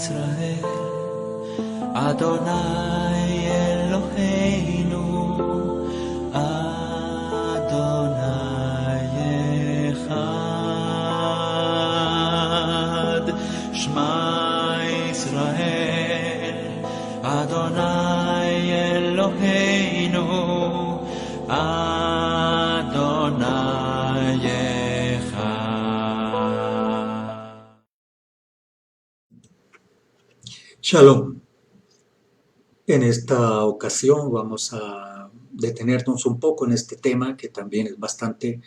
ישראל, אדוני אלוהינו, אדוני אחד. שמע ישראל, אדוני אלוהינו, אדוני אחד. Shalom. En esta ocasión vamos a detenernos un poco en este tema que también es bastante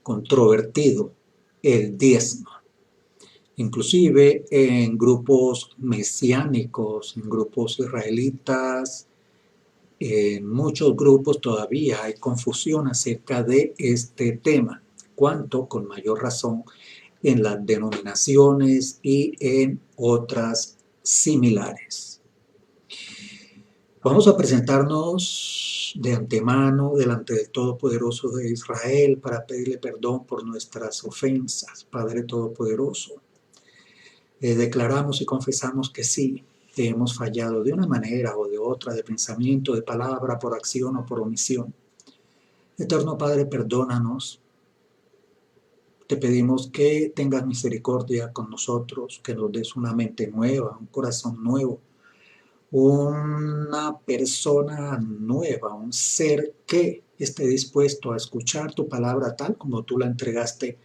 controvertido, el diezmo. Inclusive en grupos mesiánicos, en grupos israelitas, en muchos grupos todavía hay confusión acerca de este tema, cuanto con mayor razón en las denominaciones y en otras similares. Vamos a presentarnos de antemano delante del Todopoderoso de Israel para pedirle perdón por nuestras ofensas, Padre Todopoderoso. Declaramos y confesamos que sí, que hemos fallado de una manera o de otra, de pensamiento, de palabra, por acción o por omisión. Eterno Padre, perdónanos. Te pedimos que tengas misericordia con nosotros, que nos des una mente nueva, un corazón nuevo, una persona nueva, un ser que esté dispuesto a escuchar tu palabra tal como tú la entregaste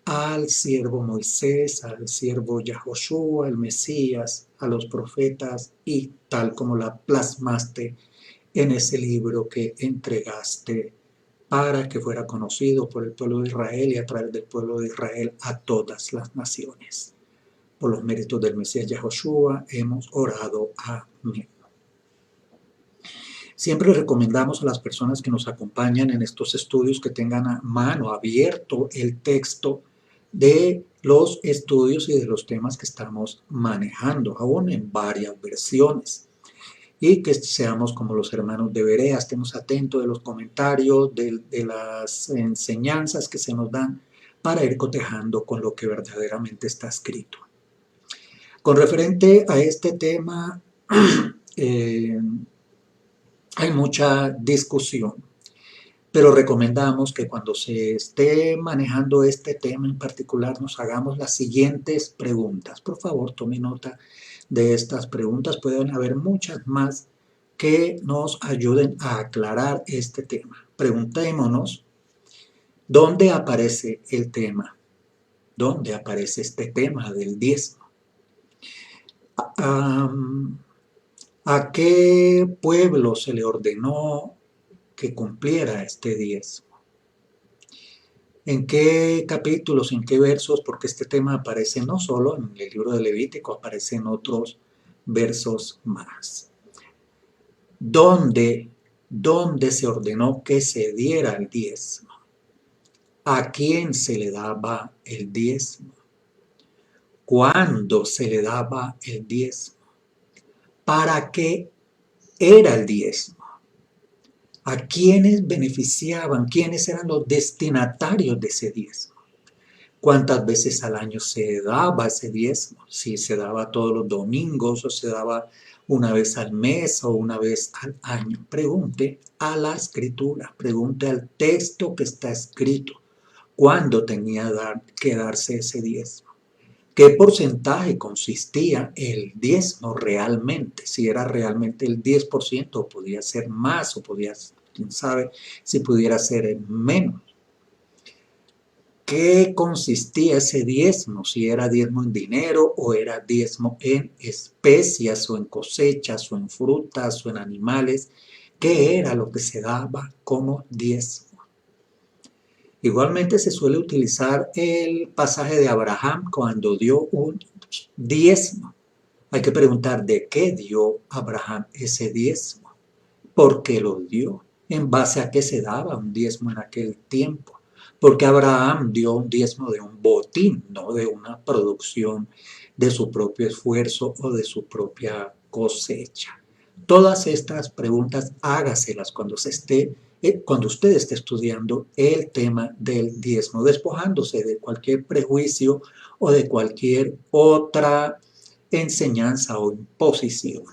al siervo Moisés, al siervo Yahoshua, el Mesías, a los profetas y tal como la plasmaste en ese libro que entregaste para que fuera conocido por el pueblo de Israel y a través del pueblo de Israel a todas las naciones. Por los méritos del Mesías Yahoshua hemos orado. Amén. Siempre recomendamos a las personas que nos acompañan en estos estudios que tengan a mano abierto el texto de los estudios y de los temas que estamos manejando, aún en varias versiones. Y que seamos como los hermanos de Berea, estemos atentos de los comentarios, de las enseñanzas que se nos dan para ir cotejando con lo que verdaderamente está escrito. Con referente a este tema, hay mucha discusión, pero recomendamos que cuando se esté manejando este tema en particular nos hagamos las siguientes preguntas. Por favor, tome nota de estas preguntas. Pueden haber muchas más que nos ayuden a aclarar este tema. Preguntémonos, ¿dónde aparece el tema? ¿Dónde aparece este tema del diezmo? ¿A qué pueblo se le ordenó que cumpliera este diezmo? ¿En qué capítulos, en qué versos? Porque este tema aparece no solo en el libro de Levítico, aparece en otros versos más. ¿Dónde se ordenó que se diera el diezmo? ¿A quién se le daba el diezmo? ¿Cuándo se le daba el diezmo? ¿Para qué era el diezmo? ¿A quiénes beneficiaban? ¿Quiénes eran los destinatarios de ese diezmo? ¿Cuántas veces al año se daba ese diezmo? Si se daba todos los domingos o se daba una vez al mes o una vez al año. Pregunte a la escritura, pregunte al texto que está escrito. ¿Cuándo tenía que darse ese diezmo? ¿Qué porcentaje consistía el diezmo realmente? Si era realmente el 10% o podía ser más o podía, quién sabe, si pudiera ser menos. ¿Qué consistía ese diezmo? Si era diezmo en dinero o era diezmo en especias o en cosechas o en frutas o en animales. ¿Qué era lo que se daba como diezmo? Igualmente se suele utilizar el pasaje de Abraham cuando dio un diezmo. Hay que preguntar de qué dio Abraham ese diezmo. ¿Por qué lo dio? ¿En base a qué se daba un diezmo en aquel tiempo? Porque Abraham dio un diezmo de un botín, no de una producción de su propio esfuerzo o de su propia cosecha. Todas estas preguntas hágaselas cuando usted esté estudiando el tema del diezmo, despojándose de cualquier prejuicio o de cualquier otra enseñanza o imposición.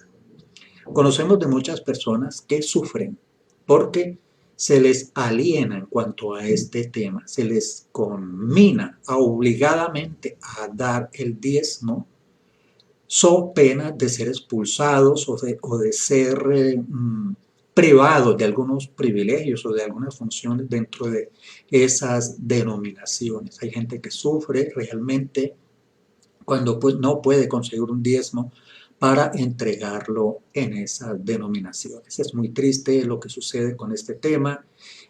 Conocemos de muchas personas que sufren porque se les aliena en cuanto a este tema, se les conmina obligadamente a dar el diezmo, so pena de ser expulsados o de ser privados de algunos privilegios o de algunas funciones dentro de esas denominaciones. Hay gente que sufre realmente cuando pues no puede conseguir un diezmo para entregarlo en esas denominaciones. Es muy triste lo que sucede con este tema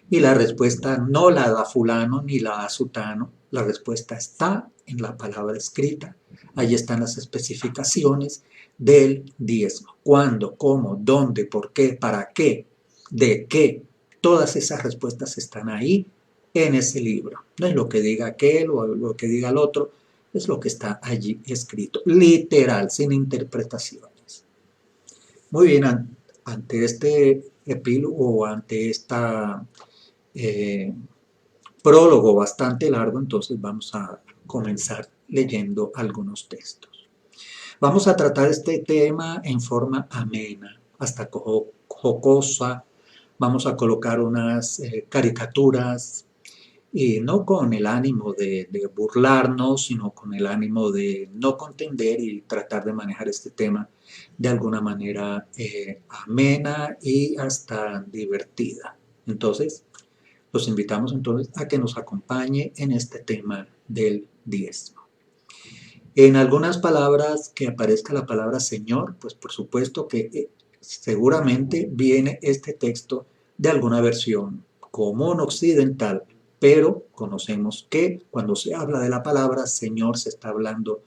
y la respuesta no la da fulano ni la da sutano, la respuesta está en la palabra escrita. Ahí están las especificaciones del diezmo. ¿Cuándo? ¿Cómo? ¿Dónde? ¿Por qué? ¿Para qué? ¿De qué? Todas esas respuestas están ahí en ese libro. No es lo que diga aquel o lo que diga el otro, es lo que está allí escrito, literal, sin interpretaciones. Muy bien, ante este epílogo o ante esta prólogo bastante largo, entonces vamos a comenzar leyendo algunos textos. Vamos a tratar este tema en forma amena, hasta jocosa. Vamos a colocar unas caricaturas y no con el ánimo de burlarnos, sino con el ánimo de no contender y tratar de manejar este tema de alguna manera amena y hasta divertida. Entonces, los invitamos entonces a que nos acompañe en este tema del diezmo. En algunas palabras que aparezca la palabra Señor, pues por supuesto que seguramente viene este texto de alguna versión común occidental, pero conocemos que cuando se habla de la palabra Señor se está hablando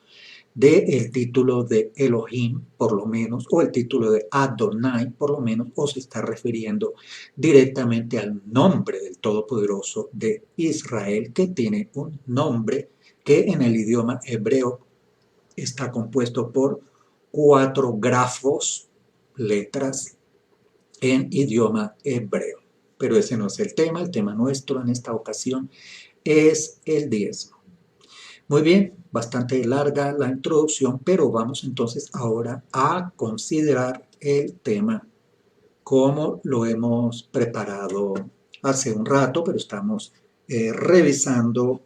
del título de Elohim, por lo menos, o el título de Adonai, por lo menos, o se está refiriendo directamente al nombre del Todopoderoso de Israel, que tiene un nombre que en el idioma hebreo está compuesto por 4 grafos, letras, en idioma hebreo. Pero ese no es el tema nuestro en esta ocasión es el diezmo. Muy bien, bastante larga la introducción, pero vamos entonces ahora a considerar el tema como lo hemos preparado hace un rato, pero estamos revisando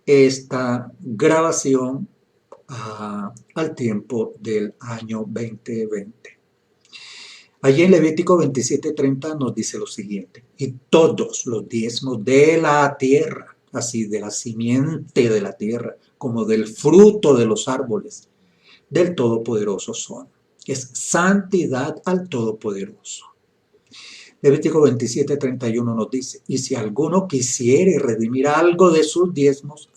esta grabación al tiempo del año 2020. Allí en Levítico 27:30 nos dice lo siguiente: y todos los diezmos de la tierra, así de la simiente de la tierra, como del fruto de los árboles, del Todopoderoso son. Es santidad al Todopoderoso. Levítico 27:31 nos dice: y si alguno quisiere redimir algo de sus diezmos,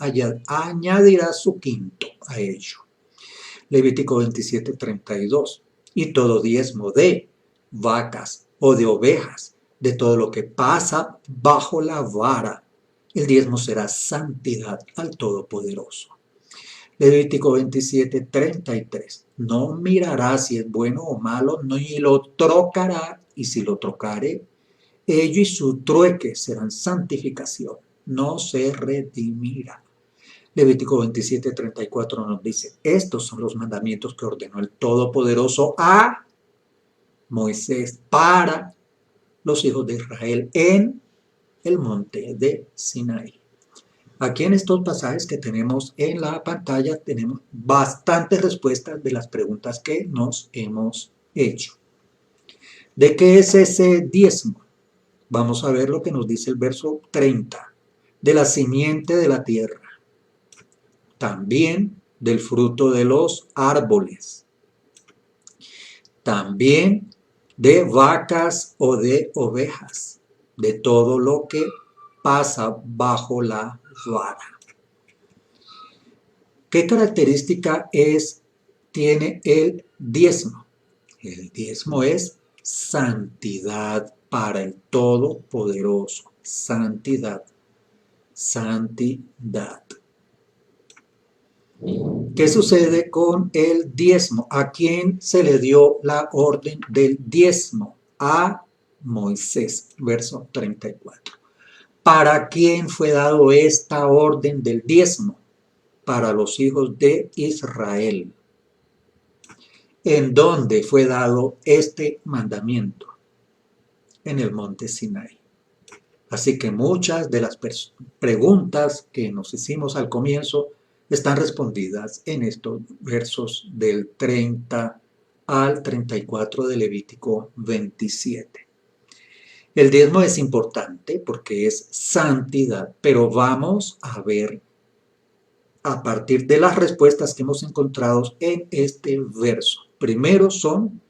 añadirá su quinto a ello. Levítico 27:32: y todo diezmo de vacas o de ovejas, de todo lo que pasa bajo la vara, el diezmo será santidad al Todopoderoso. Levítico 27:33: no mirará si es bueno o malo, ni lo trocará, y si lo trocare, ello y su trueque serán santificación, no se redimirá. Levítico 27:34 nos dice: estos son los mandamientos que ordenó el Todopoderoso a Moisés para los hijos de Israel en el monte de Sinaí. Aquí en estos pasajes que tenemos en la pantalla tenemos bastantes respuestas de las preguntas que nos hemos hecho. ¿De qué es ese diezmo? Vamos a ver lo que nos dice el verso 30. De la simiente de la tierra. También del fruto de los árboles. También de vacas o de ovejas. De todo lo que pasa bajo la vara. ¿Qué característica tiene el diezmo? El diezmo es santidad para el Todopoderoso. Santidad. Santidad. ¿Qué sucede con el diezmo? ¿A quién se le dio la orden del diezmo? A Moisés, verso 34. ¿Para quién fue dado esta orden del diezmo? Para los hijos de Israel. ¿En dónde fue dado este mandamiento? En el monte Sinai. Así que muchas de las preguntas que nos hicimos al comienzo están respondidas en estos versos del 30 al 34 de Levítico 27. El diezmo es importante porque es santidad, pero vamos a ver a partir de las respuestas que hemos encontrado en este verso. Primero son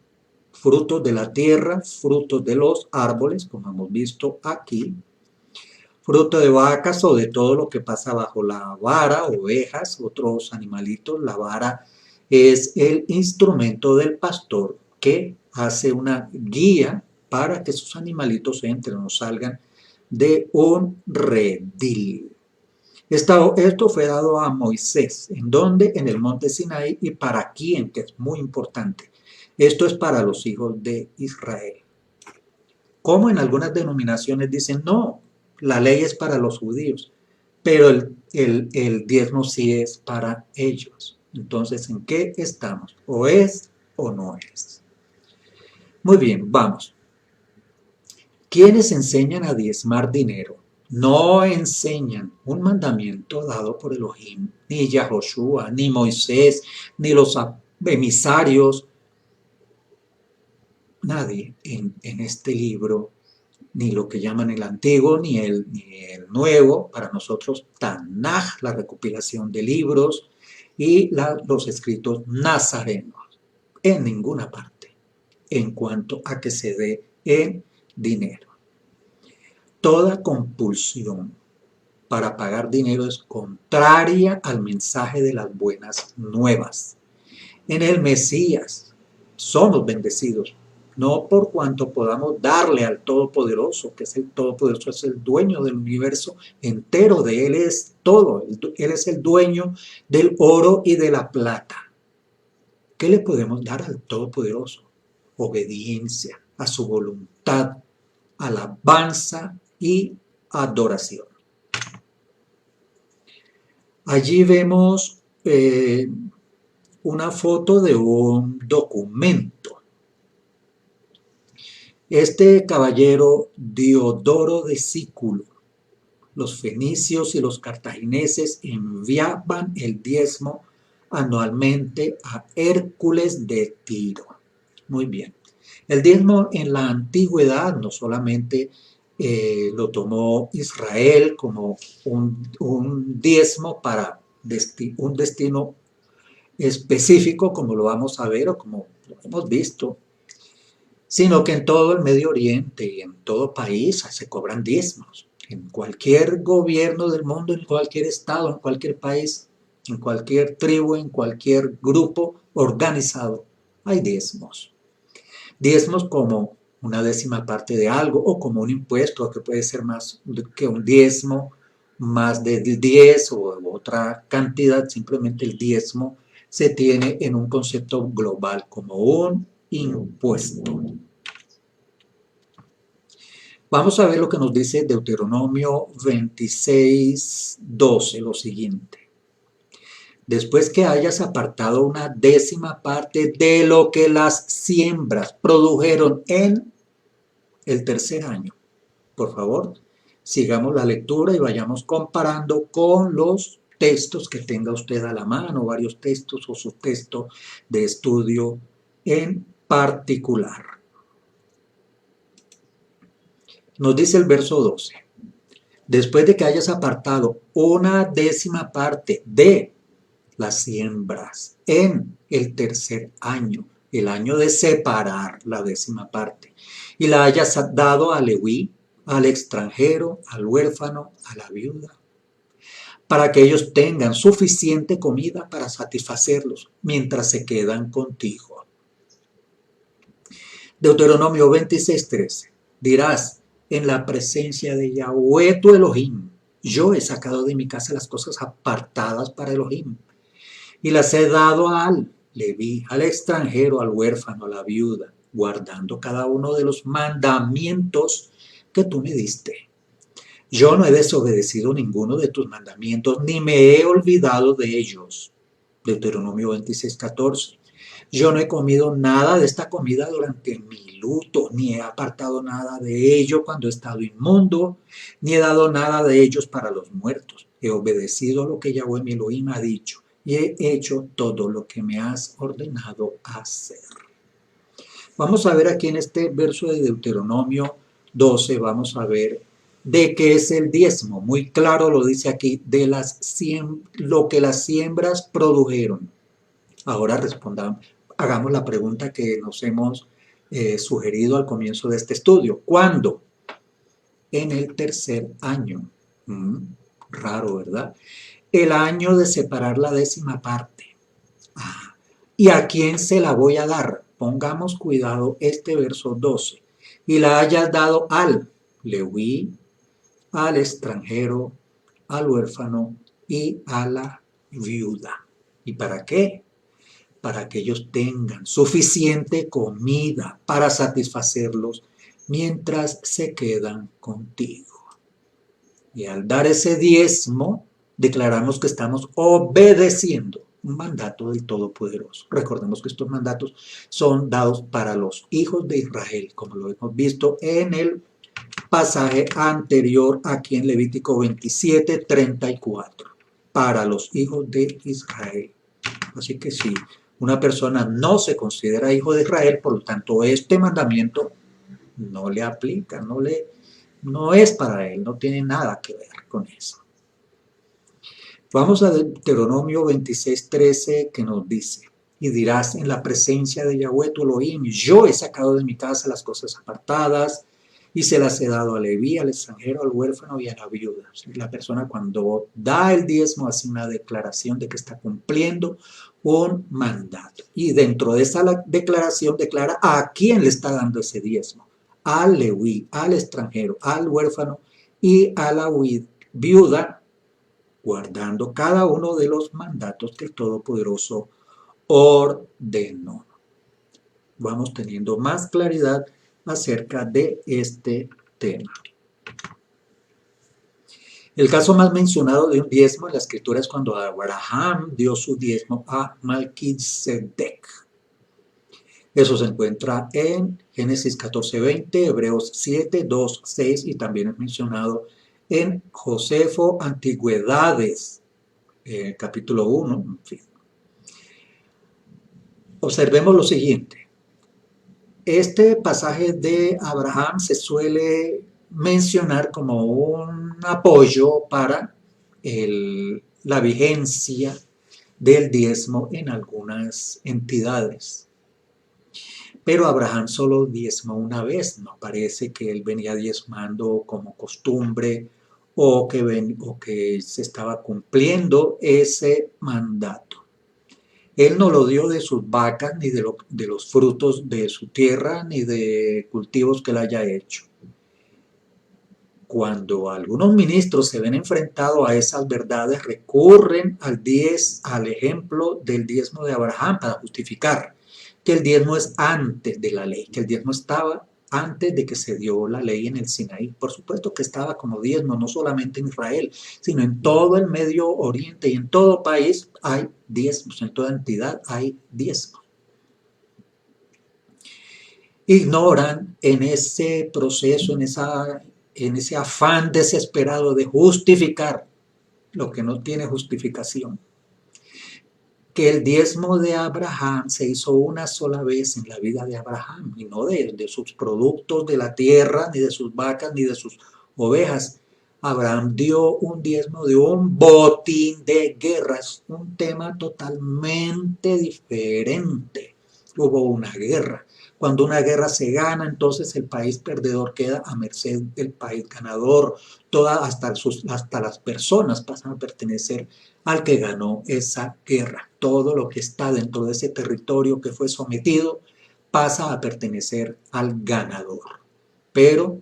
frutos de la tierra, frutos de los árboles, como hemos visto aquí, fruto de vacas o de todo lo que pasa bajo la vara, ovejas, otros animalitos. La vara es el instrumento del pastor que hace una guía para que sus animalitos entren o salgan de un redil. Esto fue dado a Moisés, ¿en dónde? En el monte Sinaí. ¿Y para quién? Que es muy importante. Esto es para los hijos de Israel. Como en algunas denominaciones dicen, no, la ley es para los judíos, pero el diezmo sí es para ellos. Entonces, ¿en qué estamos? ¿O es o no es? Muy bien, vamos. ¿Quiénes enseñan a diezmar dinero? No enseñan un mandamiento dado por Elohim, ni Yahoshua, ni Moisés, ni los emisarios. Nadie en este libro, ni lo que llaman el antiguo, ni el nuevo, para nosotros Tanaj, la recopilación de libros y los escritos nazarenos, en ninguna parte, en cuanto a que se dé en dinero. Toda compulsión para pagar dinero es contraria al mensaje de las buenas nuevas. En el Mesías somos bendecidos, no por cuanto podamos darle al Todopoderoso, que es el Todopoderoso, es el dueño del universo entero, de Él es todo, Él es el dueño del oro y de la plata. ¿Qué le podemos dar al Todopoderoso? Obediencia a su voluntad, alabanza y adoración. Allí vemos una foto de un documento. Este caballero Diodoro de Sículo, los fenicios y los cartagineses enviaban el diezmo anualmente a Hércules de Tiro. Muy bien. El diezmo en la antigüedad no solamente lo tomó Israel como un diezmo para un destino específico, como lo vamos a ver o como lo hemos visto, sino que en todo el Medio Oriente y en todo país se cobran diezmos. En cualquier gobierno del mundo, en cualquier estado, en cualquier país, en cualquier tribu, en cualquier grupo organizado, hay diezmos. Diezmos como una décima parte de algo o como un impuesto que puede ser más que un diezmo, más de 10 o otra cantidad. Simplemente el diezmo se tiene en un concepto global como un impuesto. Vamos a ver lo que nos dice Deuteronomio 26:12, lo siguiente. Después que hayas apartado una décima parte de lo que las siembras produjeron en el tercer año. Por favor, sigamos la lectura y vayamos comparando con los textos que tenga usted a la mano, varios textos o su texto de estudio en particular. Nos dice el verso 12. Después de que hayas apartado una décima parte de las siembras en el tercer año, el año de separar la décima parte, y la hayas dado a Leví, al extranjero, al huérfano, a la viuda, para que ellos tengan suficiente comida para satisfacerlos mientras se quedan contigo. Deuteronomio 26:13. Dirás, en la presencia de Yahweh tu Elohim, yo he sacado de mi casa las cosas apartadas para Elohim, y las he dado al Leví, al extranjero, al huérfano, a la viuda, guardando cada uno de los mandamientos que tú me diste. Yo no he desobedecido ninguno de tus mandamientos, ni me he olvidado de ellos. Deuteronomio 26:14. Yo no he comido nada de esta comida durante mi luto, ni he apartado nada de ello cuando he estado inmundo, ni he dado nada de ellos para los muertos. He obedecido lo que Yahweh mi Elohim ha dicho y he hecho todo lo que me has ordenado hacer. Vamos a ver aquí en este verso de Deuteronomio 12, vamos a ver de qué es el diezmo. Muy claro lo dice aquí, de lo que las siembras produjeron. Ahora respondamos, hagamos la pregunta que nos hemos sugerido al comienzo de este estudio. ¿Cuándo? En el tercer año. Raro, ¿verdad? El año de separar la décima parte. ¿Y a quién se la voy a dar? Pongamos cuidado este verso 12. Y la hayas dado al leví, al extranjero, al huérfano y a la viuda. ¿Y para qué? Para que ellos tengan suficiente comida para satisfacerlos mientras se quedan contigo. Y al dar ese diezmo, declaramos que estamos obedeciendo un mandato del Todopoderoso. Recordemos que estos mandatos son dados para los hijos de Israel, como lo hemos visto en el pasaje anterior aquí en Levítico 27:34, para los hijos de Israel. Así que si una persona no se considera hijo de Israel, por lo tanto este mandamiento no le aplica, no es para él, no tiene nada que ver con eso. Vamos a Deuteronomio 26:13 que nos dice, y dirás en la presencia de Yahweh tu Elohim, yo he sacado de mi casa las cosas apartadas y se las he dado a Leví, al extranjero, al huérfano y a la viuda. O sea, la persona cuando da el diezmo hace una declaración de que está cumpliendo un mandato. Y dentro de esa declaración declara a quién le está dando ese diezmo. Al Leví, al extranjero, al huérfano y a la viuda, guardando cada uno de los mandatos que el Todopoderoso ordenó. Vamos teniendo más claridad acerca de este tema. El caso más mencionado de un diezmo en la escritura es cuando Abraham dio su diezmo a Melquisedec. Eso se encuentra en Génesis 14:20, Hebreos 7:2, 6 y también es mencionado en Josefo Antigüedades, capítulo 1, en fin. Observemos lo siguiente. Este pasaje de Abraham se suele mencionar como un apoyo para la vigencia del diezmo en algunas entidades. Pero Abraham solo diezmó una vez, no parece que él venía diezmando como costumbre o que se estaba cumpliendo ese mandato. Él no lo dio de sus vacas, ni de los frutos de su tierra, ni de cultivos que él haya hecho. Cuando algunos ministros se ven enfrentados a esas verdades, recurren al ejemplo del diezmo de Abraham para justificar que el diezmo es antes de la ley, que el diezmo estaba antes de que se dio la ley en el Sinaí. Por supuesto que estaba como diezmo, no solamente en Israel, sino en todo el Medio Oriente y en todo país hay diezmos, en toda entidad hay diezmos. Ignoran en ese proceso, en ese afán desesperado de justificar lo que no tiene justificación, que el diezmo de Abraham se hizo una sola vez en la vida de Abraham, y no de sus productos de la tierra, ni de sus vacas, ni de sus ovejas. Abraham dio un diezmo de un botín de guerras, un tema totalmente diferente. Hubo una guerra. Cuando una guerra se gana, entonces el país perdedor queda a merced del país ganador. Hasta las personas pasan a pertenecer al que ganó esa guerra. Todo lo que está dentro de ese territorio que fue sometido pasa a pertenecer al ganador. Pero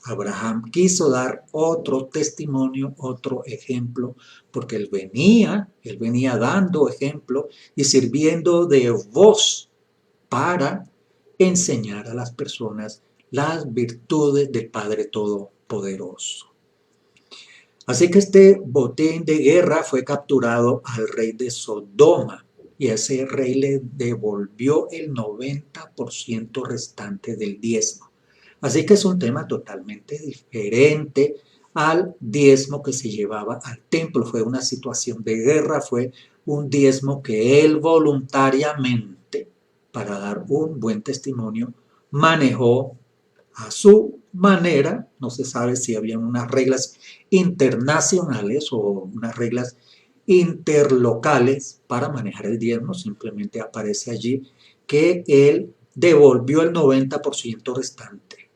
Abraham quiso dar otro testimonio, otro ejemplo, porque él venía dando ejemplo y sirviendo de voz para enseñar a las personas las virtudes del Padre Todopoderoso. Así que este botín de guerra fue capturado al rey de Sodoma y ese rey le devolvió el 90% restante del diezmo. Así que es un tema totalmente diferente al diezmo que se llevaba al templo. Fue una situación de guerra, fue un diezmo que él voluntariamente, para dar un buen testimonio, manejó a su manera. No se sabe si había unas reglas internacionales o unas reglas interlocales para manejar el diezmo. Simplemente aparece allí que él devolvió el 90% restante.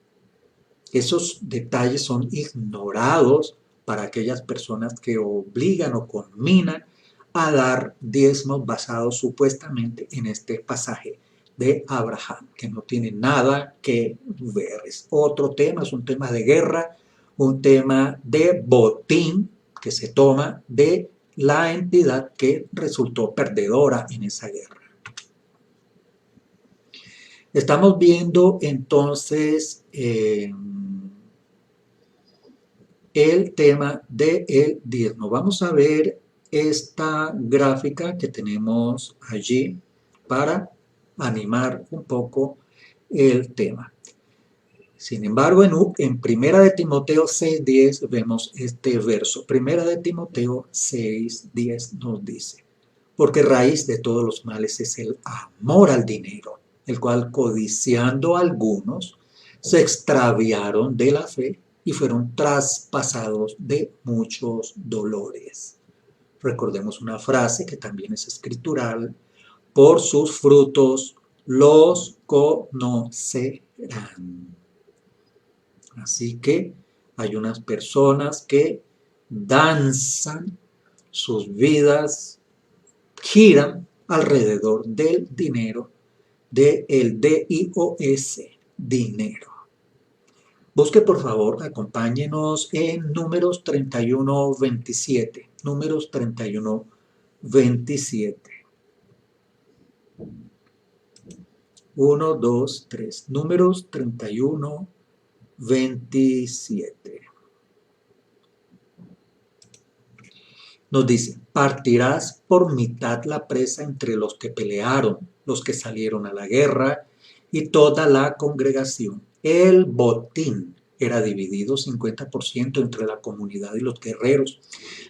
Esos detalles son ignorados para aquellas personas que obligan o conminan a dar diezmos basados supuestamente en este pasaje de Abraham, que no tiene nada que ver. Es otro tema, es un tema de guerra, un tema de botín que se toma de la entidad que resultó perdedora en esa guerra. Estamos viendo entonces el tema del diezmo. Vamos a ver esta gráfica que tenemos allí para animar un poco el tema. Sin embargo, en Primera de Timoteo 6:10 vemos este verso. Primera de Timoteo 6:10 nos dice: porque raíz de todos los males es el amor al dinero, el cual codiciando algunos se extraviaron de la fe y fueron traspasados de muchos dolores. Recordemos una frase que también es escritural: por sus frutos los conocerán. Así que hay unas personas que danzan, sus vidas giran alrededor del dinero, del DIOS, dinero. Busque por favor, acompáñenos en Números 31:27. Números 31:27. 1, 2, 3. Números 31:27. Nos dice: partirás por mitad la presa entre los que pelearon, los que salieron a la guerra y toda la congregación. El botín era dividido 50% entre la comunidad y los guerreros.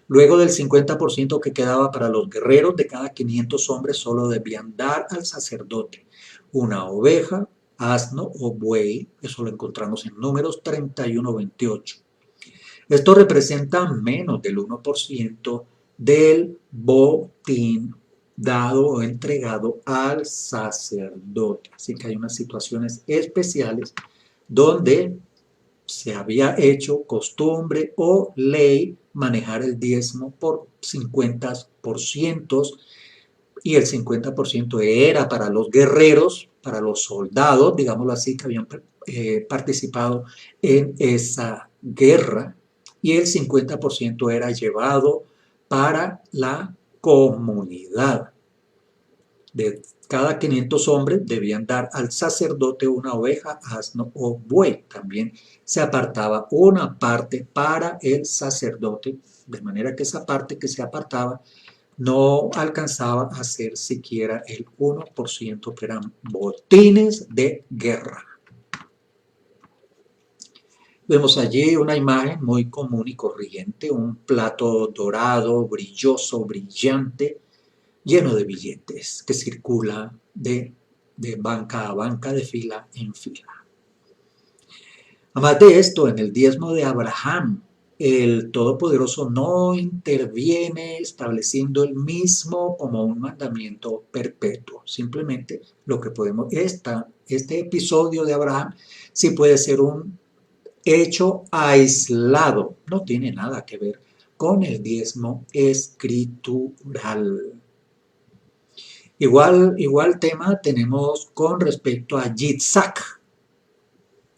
Luego del 50% que quedaba para los guerreros, de cada 500 hombres solo debían dar al sacerdote una oveja, asno o buey. Eso lo encontramos en Números 31:28. Esto representa menos del 1% del botín dado o entregado al sacerdote. Así que hay unas situaciones especiales donde se había hecho costumbre o ley manejar el diezmo por 50%, y el 50% era para los guerreros, para los soldados, digámoslo así, que habían participado en esa guerra, y el 50% era llevado para la comunidad. De cada 500 hombres debían dar al sacerdote una oveja, asno o buey. También se apartaba una parte para el sacerdote, de manera que esa parte que se apartaba no alcanzaba a ser siquiera el 1%, que eran botines de guerra. Vemos allí una imagen muy común y corriente, un plato dorado, brilloso, brillante, lleno de billetes, que circula de banca a banca, de fila en fila. Además de esto, en el diezmo de Abraham, el Todopoderoso no interviene estableciendo el mismo como un mandamiento perpetuo. Simplemente lo que podemos, este episodio de Abraham sí puede ser un hecho aislado, no tiene nada que ver con el diezmo escritural. Igual tema tenemos con respecto a Yitzhak.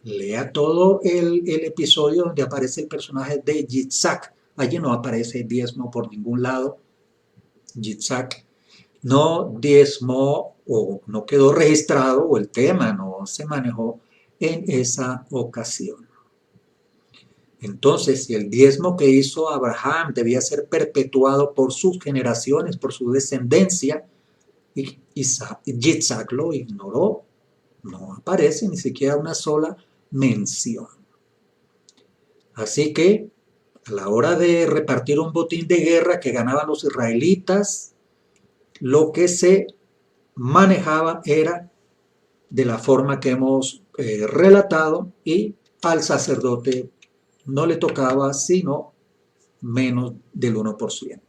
Lea todo el episodio donde aparece el personaje de Yitzhak. Allí no aparece diezmo por ningún lado. Yitzhak no diezmó o no quedó registrado, o el tema no se manejó en esa ocasión. Entonces, si el diezmo que hizo Abraham debía ser perpetuado por sus generaciones, por su descendencia, Y Yitzhak lo ignoró. No aparece ni siquiera una sola mención. Así que a la hora de repartir un botín de guerra que ganaban los israelitas, lo que se manejaba era de la forma que hemos relatado, y al sacerdote no le tocaba sino menos del 1%.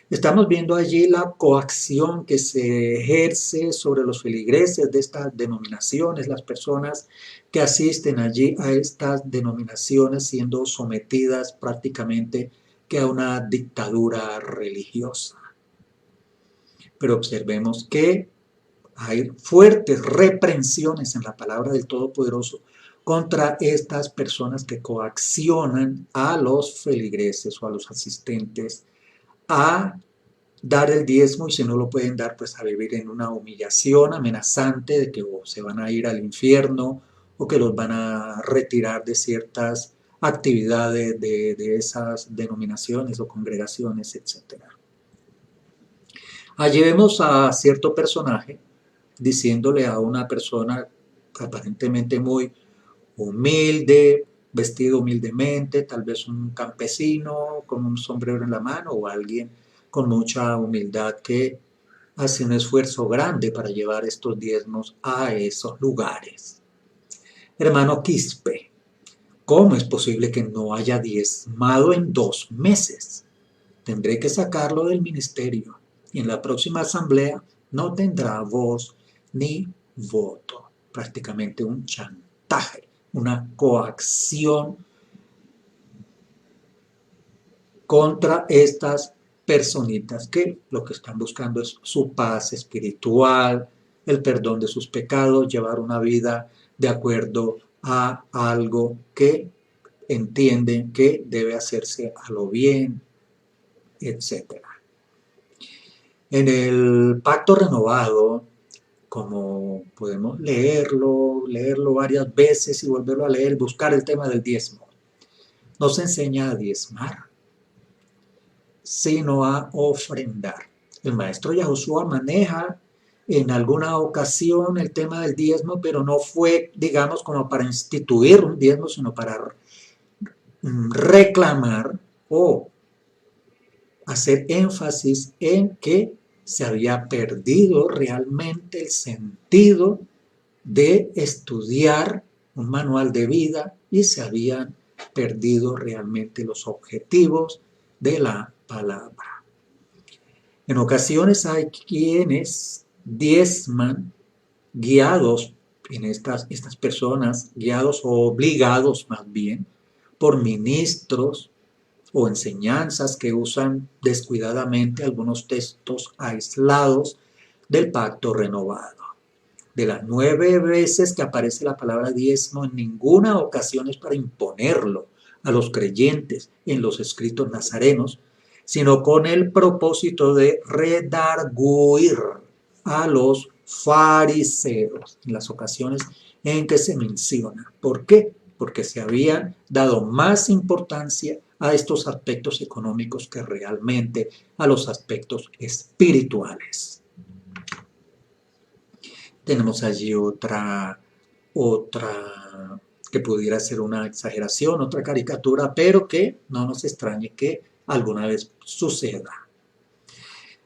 Estamos viendo allí la coacción que se ejerce sobre los feligreses de estas denominaciones, las personas que asisten allí a estas denominaciones siendo sometidas prácticamente que a una dictadura religiosa. Pero observemos que hay fuertes reprensiones en la palabra del Todopoderoso contra estas personas que coaccionan a los feligreses o a los asistentes a dar el diezmo, y si no lo pueden dar, pues a vivir en una humillación amenazante de que se van a ir al infierno o que los van a retirar de ciertas actividades de esas denominaciones o congregaciones, etc. Allí vemos a cierto personaje diciéndole a una persona aparentemente muy humilde, vestido humildemente, tal vez un campesino con un sombrero en la mano o alguien con mucha humildad que hace un esfuerzo grande para llevar estos diezmos a esos lugares. Hermano Quispe, ¿cómo es posible que no haya diezmado en 2 meses? Tendré que sacarlo del ministerio y en la próxima asamblea no tendrá voz ni voto. Prácticamente un chantaje, una coacción contra estas personitas que lo que están buscando es su paz espiritual, el perdón de sus pecados, llevar una vida de acuerdo a algo que entienden que debe hacerse a lo bien, etc. En el Pacto Renovado, como podemos leerlo varias veces y volverlo a leer, buscar el tema del diezmo, no se enseña a diezmar, sino a ofrendar. El maestro Yahushua maneja en alguna ocasión el tema del diezmo, pero no fue, digamos, como para instituir un diezmo, sino para reclamar o hacer énfasis en que se había perdido realmente el sentido de estudiar un manual de vida y se habían perdido realmente los objetivos de la palabra. En ocasiones hay quienes diezman guiados, en estas personas, guiados o obligados más bien, por ministros o enseñanzas que usan descuidadamente algunos textos aislados del Pacto Renovado. De las 9 veces que aparece la palabra diezmo, en ninguna ocasión es para imponerlo a los creyentes en los escritos nazarenos, sino con el propósito de redarguir a los fariseos en las ocasiones en que se menciona. ¿Por qué? Porque se habían dado más importancia a estos aspectos económicos que realmente a los aspectos espirituales. Tenemos allí otra que pudiera ser una exageración, otra caricatura, pero que no nos extrañe que alguna vez suceda.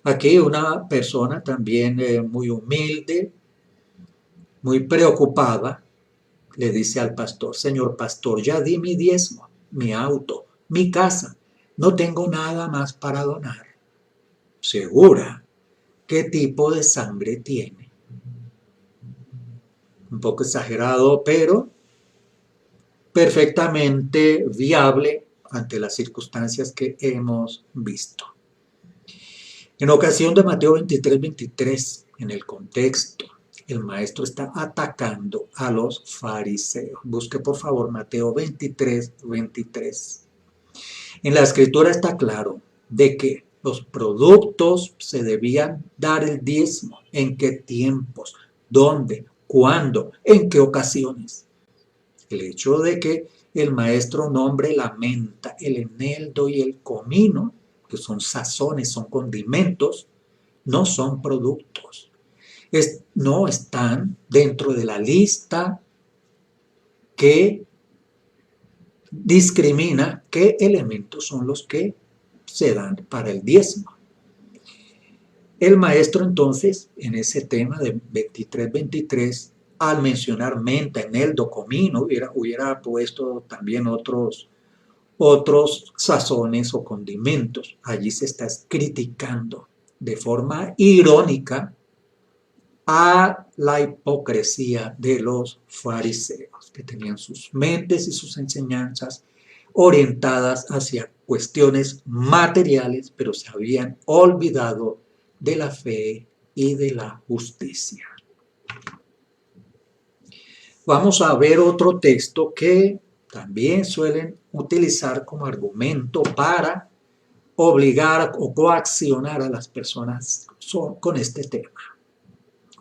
Aquí una persona también muy humilde, muy preocupada, le dice al pastor: señor pastor, ya di mi diezmo, mi auto, mi casa, no tengo nada más para donar. ¿Segura? ¿Qué tipo de sangre tiene? Un poco exagerado, pero perfectamente viable ante las circunstancias que hemos visto. En ocasión de Mateo 23, en el contexto, el maestro está atacando a los fariseos. Busque por favor Mateo 23. En la escritura está claro de que los productos se debían dar el diezmo. ¿En qué tiempos? ¿Dónde? ¿Cuándo? ¿En qué ocasiones? El hecho de que el maestro nombre la menta, el eneldo y el comino, que son sazones, son condimentos, no son productos, no están dentro de la lista que discrimina qué elementos son los que se dan para el diezmo. El maestro entonces, en ese tema de 23-23, al mencionar menta, eneldo, comino, hubiera puesto también otros sazones o condimentos. Allí se está criticando de forma irónica a la hipocresía de los fariseos, que tenían sus mentes y sus enseñanzas orientadas hacia cuestiones materiales, pero se habían olvidado de la fe y de la justicia. Vamos a ver otro texto que también suelen utilizar como argumento para obligar o coaccionar a las personas con este tema.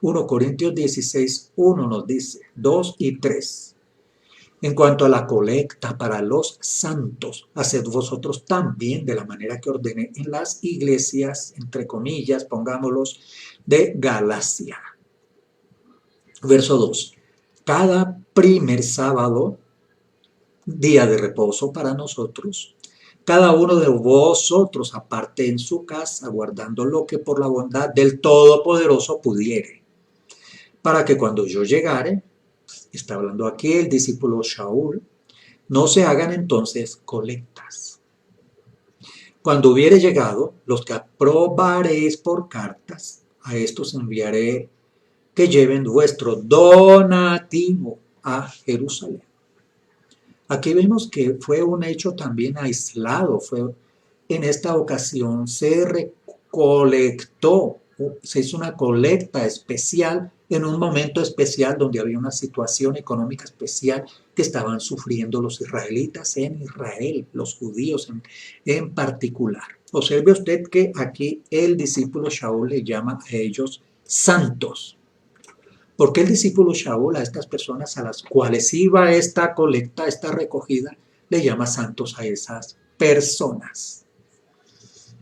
1 Corintios 16, 1 nos dice, 2 y 3. En cuanto a la colecta para los santos, haced vosotros también de la manera que ordené en las iglesias, entre comillas, pongámoslos, de Galacia. Verso 2. Cada primer sábado, día de reposo para nosotros, cada uno de vosotros aparte en su casa, guardando lo que por la bondad del Todopoderoso pudiere, para que cuando yo llegare, está hablando aquí el discípulo Shaul, no se hagan entonces colectas. Cuando hubiere llegado, los que aprobaréis por cartas, a estos enviaré que lleven vuestro donativo a Jerusalén. Aquí vemos que fue un hecho también aislado, en esta ocasión se recolectó, se hizo una colecta especial en un momento especial donde había una situación económica especial que estaban sufriendo los israelitas en Israel, los judíos en particular. Observe usted que aquí el discípulo Shaul le llama a ellos santos. ¿Por qué el discípulo Shaul a estas personas a las cuales iba esta colecta, esta recogida, le llama santos a esas personas?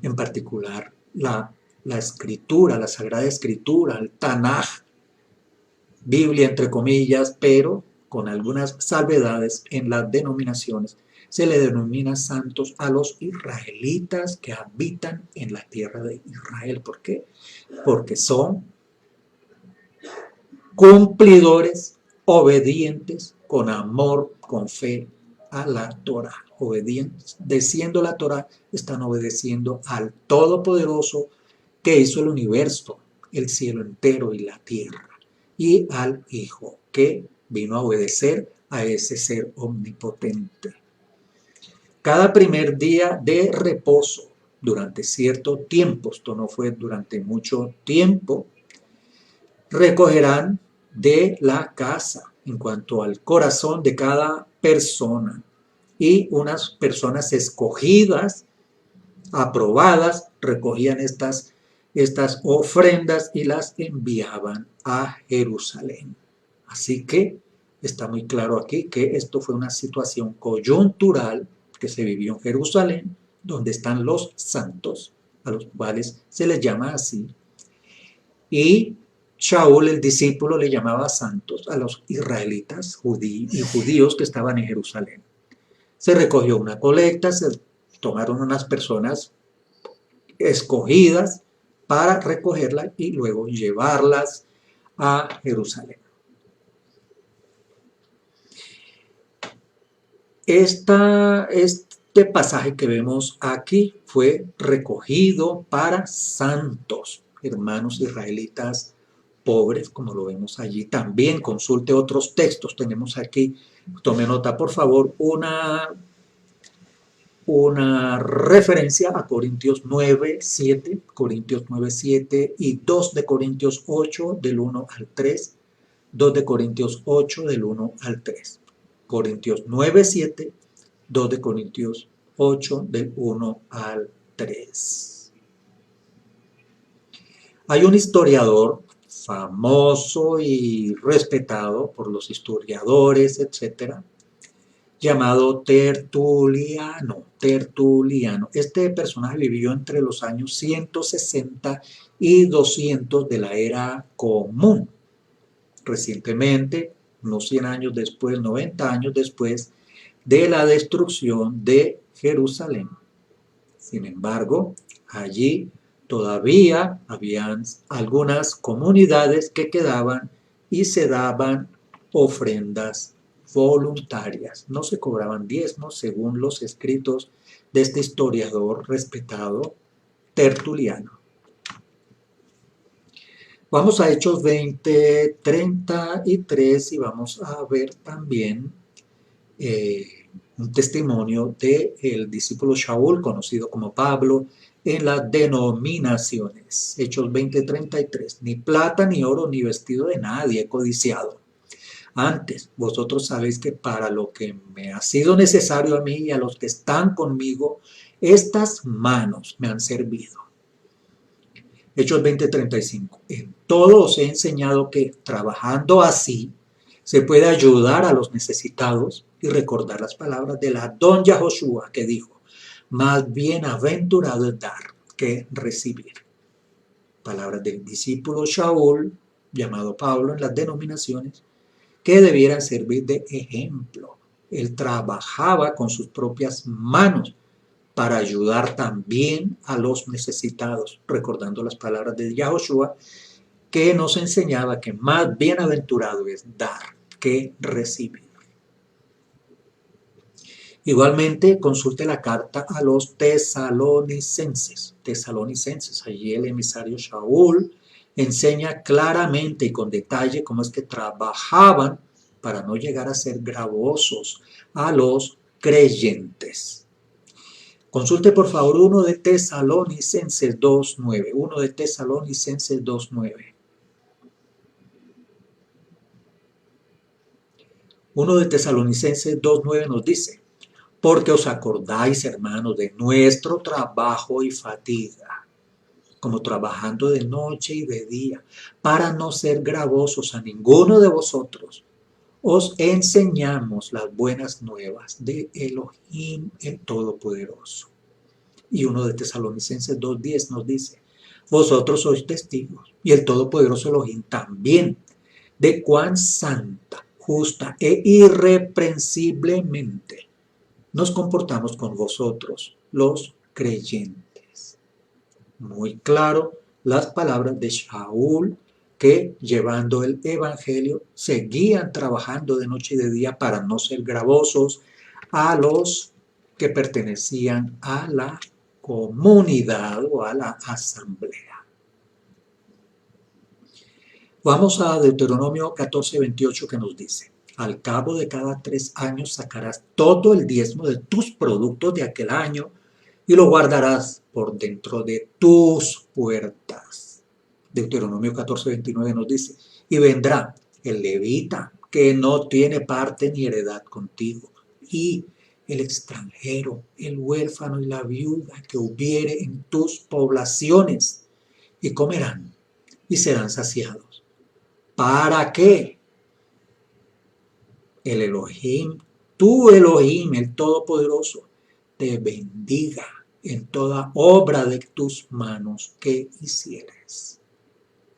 En particular, la escritura, la Sagrada Escritura, el Tanaj, Biblia entre comillas, pero con algunas salvedades en las denominaciones, se le denomina santos a los israelitas que habitan en la tierra de Israel. ¿Por qué? Porque son cumplidores, obedientes, con amor, con fe a la Torah. Obedeciendo la Torah, están obedeciendo al Todopoderoso que hizo el universo, el cielo entero y la tierra, y al Hijo que vino a obedecer a ese ser omnipotente. Cada primer día de reposo, durante cierto tiempo, esto no fue durante mucho tiempo, recogerán de la casa en cuanto al corazón de cada persona, y unas personas escogidas, aprobadas, recogían estas ofrendas y las enviaban a Jerusalén. Así que está muy claro aquí que esto fue una situación coyuntural que se vivió en Jerusalén, donde están los santos, a los cuales se les llama así, y Shaul, el discípulo, le llamaba santos a los israelitas y judíos que estaban en Jerusalén. Se recogió una colecta, se tomaron unas personas escogidas para recogerla y luego llevarlas a Jerusalén. Este pasaje que vemos aquí fue recogido para santos, hermanos israelitas pobres, como lo vemos allí. También consulte otros textos. Tenemos aquí, tome nota por favor, una referencia a Corintios 9:7, Corintios 9:7 y 2 de Corintios 8 del 1 al 3, 2 de Corintios 8 del 1 al 3. Corintios 9:7, 2 de Corintios 8 del 1 al 3. Hay un historiador famoso y respetado por los historiadores, etcétera, llamado Tertuliano. Tertuliano. Este personaje vivió entre los años 160 y 200 de la era común. Recientemente, unos 100 años después, 90 años después de la destrucción de Jerusalén. Sin embargo, allí todavía habían algunas comunidades que quedaban y se daban ofrendas voluntarias. No se cobraban diezmos según los escritos de este historiador respetado Tertuliano. Vamos a Hechos 20, 33 y vamos a ver también un testimonio del discípulo Shaul, conocido como Pablo, en las denominaciones. Hechos 20:33. Ni plata, ni oro, ni vestido de nadie he codiciado. Antes, vosotros sabéis que para lo que me ha sido necesario a mí y a los que están conmigo, estas manos me han servido. Hechos 20:35. En todo os he enseñado que trabajando así se puede ayudar a los necesitados y recordar las palabras de la don Yahoshua que dijo, más bienaventurado es dar que recibir. Palabras del discípulo Shaul, llamado Pablo en las denominaciones, que debieran servir de ejemplo. Él trabajaba con sus propias manos para ayudar también a los necesitados, recordando las palabras de Yahoshua, que nos enseñaba que más bienaventurado es dar que recibir. Igualmente, consulte la carta a los tesalonicenses. Allí el emisario Shaul enseña claramente y con detalle cómo es que trabajaban para no llegar a ser gravosos a los creyentes. Consulte por favor 1 de Tesalonicenses 2:9. 1 de Tesalonicenses 2:9. 1 de Tesalonicenses 2:9 nos dice, porque os acordáis, hermanos, de nuestro trabajo y fatiga, como trabajando de noche y de día, para no ser gravosos a ninguno de vosotros, os enseñamos las buenas nuevas de Elohim el Todopoderoso. Y 1 de Tesalonicenses 2:10 nos dice, vosotros sois testigos, y el Todopoderoso Elohim también, de cuán santa, justa e irreprensiblemente nos comportamos con vosotros, los creyentes. Muy claro las palabras de Shaul, que llevando el evangelio seguían trabajando de noche y de día para no ser gravosos a los que pertenecían a la comunidad o a la asamblea. Vamos a Deuteronomio 14:28 que nos dice, al cabo de cada 3 años sacarás todo el diezmo de tus productos de aquel año y lo guardarás por dentro de tus puertas. Deuteronomio 14:29 nos dice, y vendrá el levita que no tiene parte ni heredad contigo, y el extranjero, el huérfano y la viuda que hubiere en tus poblaciones, y comerán y serán saciados. ¿Para qué? El Elohim, tu Elohim, el Todopoderoso, te bendiga en toda obra de tus manos que hicieres.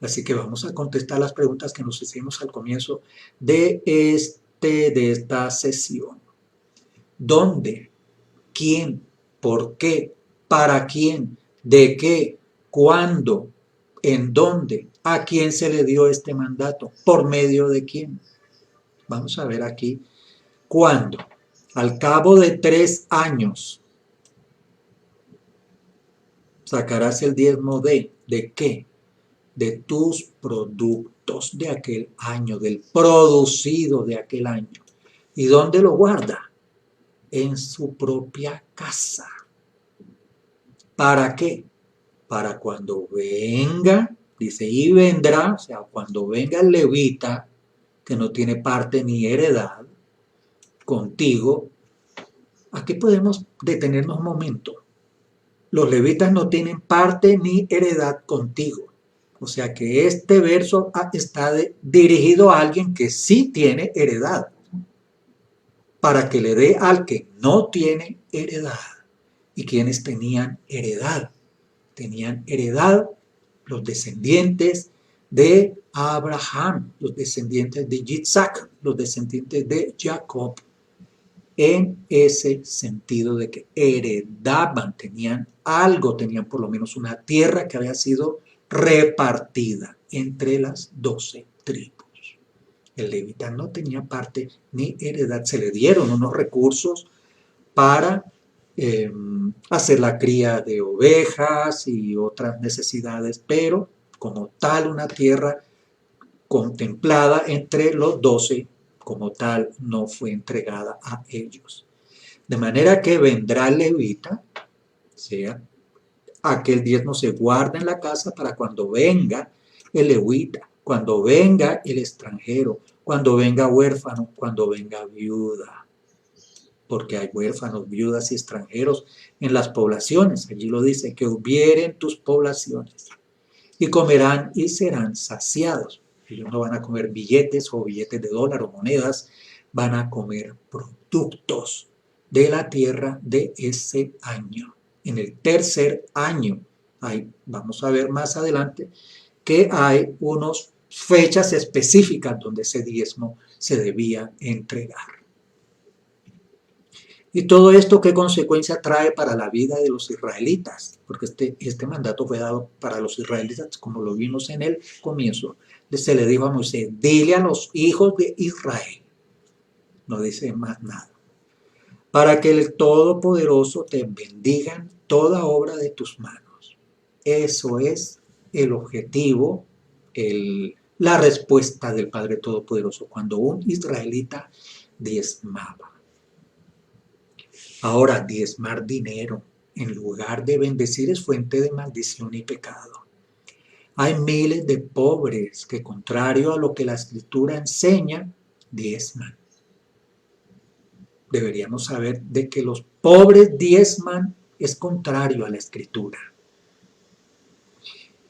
Así que vamos a contestar las preguntas que nos hicimos al comienzo de esta sesión. ¿Dónde? ¿Quién? ¿Por qué? ¿Para quién? ¿De qué? ¿Cuándo? ¿En dónde? ¿A quién se le dio este mandato? ¿Por medio de quién? Vamos a ver aquí. ¿Cuándo? Al cabo de 3 años sacarás el diezmo ¿de qué? De tus productos de aquel año, del producido de aquel año. ¿Y dónde lo guarda? En su propia casa. ¿Para qué? Para cuando venga, dice, y vendrá, o sea, cuando venga el levita, que no tiene parte ni heredad, contigo. Aquí podemos detenernos un momento. Los levitas no tienen parte ni heredad contigo. O sea que este verso está dirigido a alguien que sí tiene heredad. para que le dé al que no tiene heredad. ¿Y quienes tenían heredad? Tenían heredad los descendientes de Abraham, los descendientes de Isaac, los descendientes de Jacob, en ese sentido de que heredaban, tenían algo, tenían por lo menos una tierra que había sido repartida entre las 12 tribus. El levita no tenía parte ni heredad, se le dieron unos recursos para hacer la cría de ovejas y otras necesidades, pero como tal una tierra contemplada entre los 12, como tal no fue entregada a ellos. De manera que vendrá el levita, sea, aquel diezmo se guarda en la casa para cuando venga el levita, cuando venga el extranjero, cuando venga huérfano, cuando venga viuda. Porque hay huérfanos, viudas y extranjeros en las poblaciones. Allí lo dice, que hubieren tus poblaciones y comerán y serán saciados. Ellos no van a comer billetes o billetes de dólar o monedas, van a comer productos de la tierra de ese año. En el tercer año, vamos a ver más adelante, que hay unas fechas específicas donde ese diezmo se debía entregar. ¿Y todo esto qué consecuencia trae para la vida de los israelitas? Porque este mandato fue dado para los israelitas, como lo vimos en el comienzo. Se le dijo a Moisés, dile a los hijos de Israel, no dice más nada, para que el Todopoderoso te bendiga en toda obra de tus manos. Eso es el objetivo, la respuesta del Padre Todopoderoso cuando un israelita diezmaba. Ahora, diezmar dinero en lugar de bendecir es fuente de maldición y pecado. Hay miles de pobres que, contrario a lo que la Escritura enseña, diezman. Deberíamos saber de que los pobres diezman es contrario a la Escritura.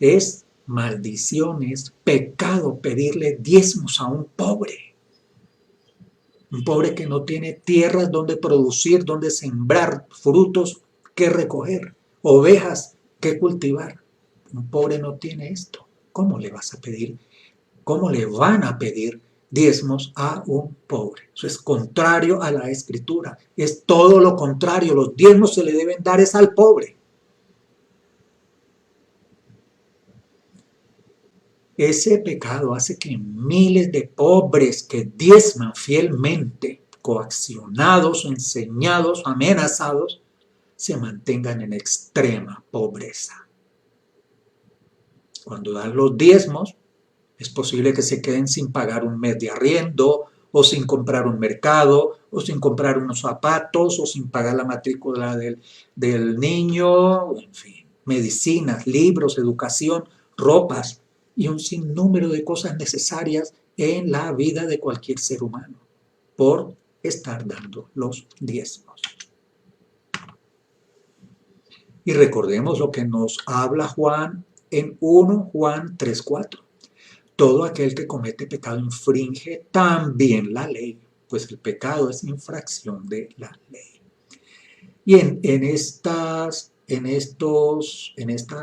Es maldición, es pecado pedirle diezmos a un pobre. Un pobre que no tiene tierras donde producir, donde sembrar, frutos que recoger, ovejas que cultivar. Un pobre no tiene esto. ¿Cómo le vas a pedir? ¿Cómo le van a pedir diezmos a un pobre? Eso es contrario a la Escritura. Es todo lo contrario. Los diezmos se le deben dar es al pobre. Ese pecado hace que miles de pobres que diezman fielmente, coaccionados, enseñados, amenazados, se mantengan en extrema pobreza. Cuando dan los diezmos, es posible que se queden sin pagar un mes de arriendo, o sin comprar un mercado, o sin comprar unos zapatos, o sin pagar la matrícula del niño, en fin, medicinas, libros, educación, ropas y un sinnúmero de cosas necesarias en la vida de cualquier ser humano por estar dando los diezmos. Y recordemos lo que nos habla Juan en 1 Juan 3:4. Todo aquel que comete pecado infringe también la ley, pues el pecado es infracción de la ley. Y en esta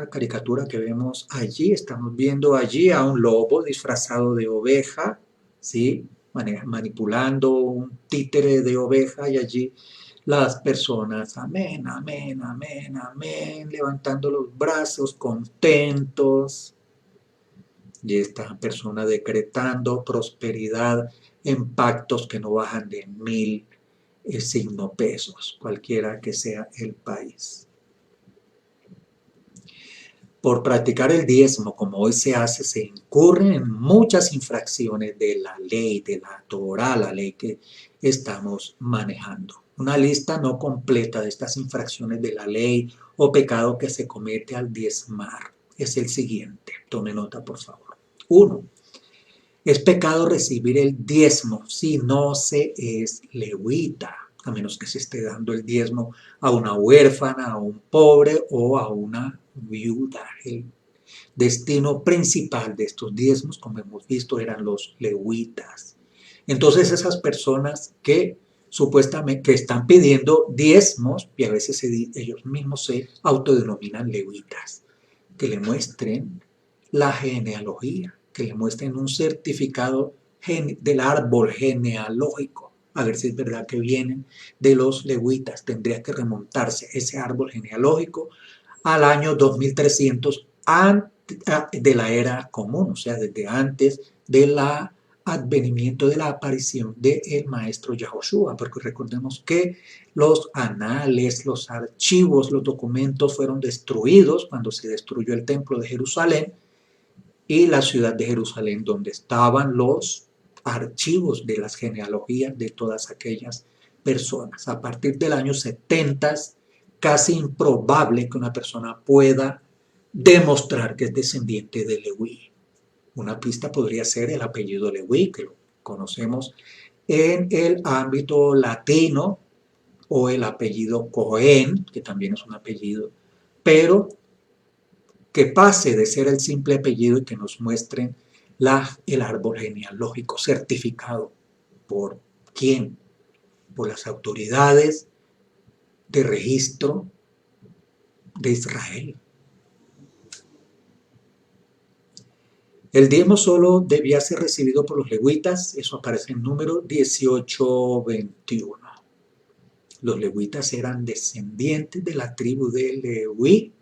caricatura que vemos allí, estamos viendo allí a un lobo disfrazado de oveja, ¿sí? Manipulando un títere de oveja, y allí las personas, amén, amén, amén, amén, levantando los brazos, contentos. Y esta persona decretando prosperidad en pactos que no bajan de 1,000 signo pesos, cualquiera que sea el país. Por practicar el diezmo, como hoy se hace, se incurren en muchas infracciones de la ley, de la Torá, la ley que estamos manejando. Una lista no completa de estas infracciones de la ley o pecado que se comete al diezmar es el siguiente. Tome nota, por favor. 1. Es pecado recibir el diezmo si no se es levita, a menos que se esté dando el diezmo a una huérfana, a un pobre o a una viuda. El destino principal de estos diezmos, como hemos visto, eran los levitas. Entonces esas personas que supuestamente, que están pidiendo diezmos y a veces ellos mismos se autodenominan levitas, que le muestren la genealogía, que le muestren un certificado del árbol genealógico, a ver si es verdad que vienen de los levitas. Tendría que remontarse ese árbol genealógico al año 2300 de la era común, o sea, desde antes de la advenimiento de la aparición del maestro Yahoshua, porque recordemos que los anales, los archivos, los documentos fueron destruidos cuando se destruyó el templo de Jerusalén y la ciudad de Jerusalén, donde estaban los archivos de las genealogías de todas aquellas personas. A partir del año 70, casi improbable que una persona pueda demostrar que es descendiente de Leví. Una pista podría ser el apellido Leví, que lo conocemos en el ámbito latino, o el apellido Cohen, que también es un apellido, pero que pase de ser el simple apellido y que nos muestren el árbol genealógico certificado. ¿Por quién? Por las autoridades de registro de Israel. El diezmo solo debía ser recibido por los levitas, eso aparece en número 18:21. Los levitas eran descendientes de la tribu de Leví,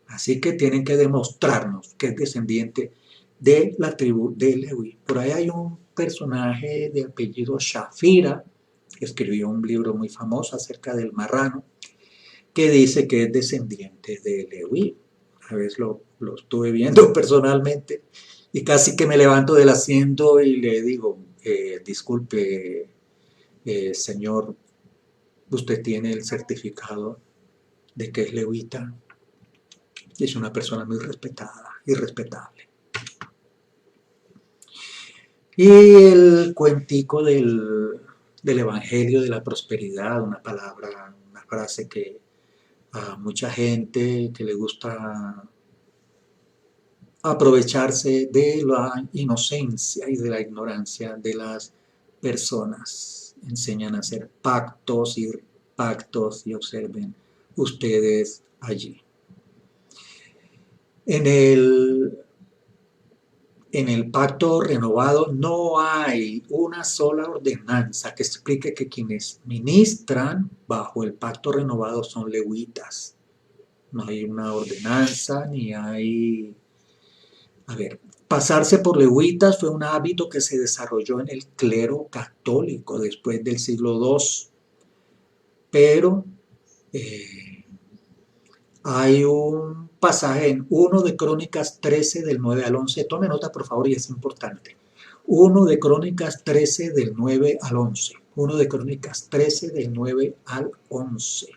así que tienen que demostrarnos que es descendiente de la tribu de Leví. Por ahí hay un personaje de apellido Shafira, que escribió un libro muy famoso acerca del marrano, que dice que es descendiente de Leví. A veces lo estuve viendo personalmente y casi que me levanto del asiento y le digo, disculpe, señor, usted tiene el certificado de que es levita. Es una persona muy respetada y respetable. Y el cuentico del Evangelio de la Prosperidad, una palabra, una frase que a mucha gente que le gusta aprovecharse de la inocencia y de la ignorancia de las personas. Enseñan a hacer pactos y observen ustedes allí. En el pacto renovado no hay una sola ordenanza que explique que quienes ministran bajo el pacto renovado son levitas. No hay una ordenanza ni hay... A ver, pasarse por levitas fue un hábito que se desarrolló en el clero católico después del siglo II, pero hay un pasaje en 1 de Crónicas 13 del 9 al 11, tome nota por favor y es importante, 1 de Crónicas 13 del 9 al 11, 1 de Crónicas 13 del 9 al 11.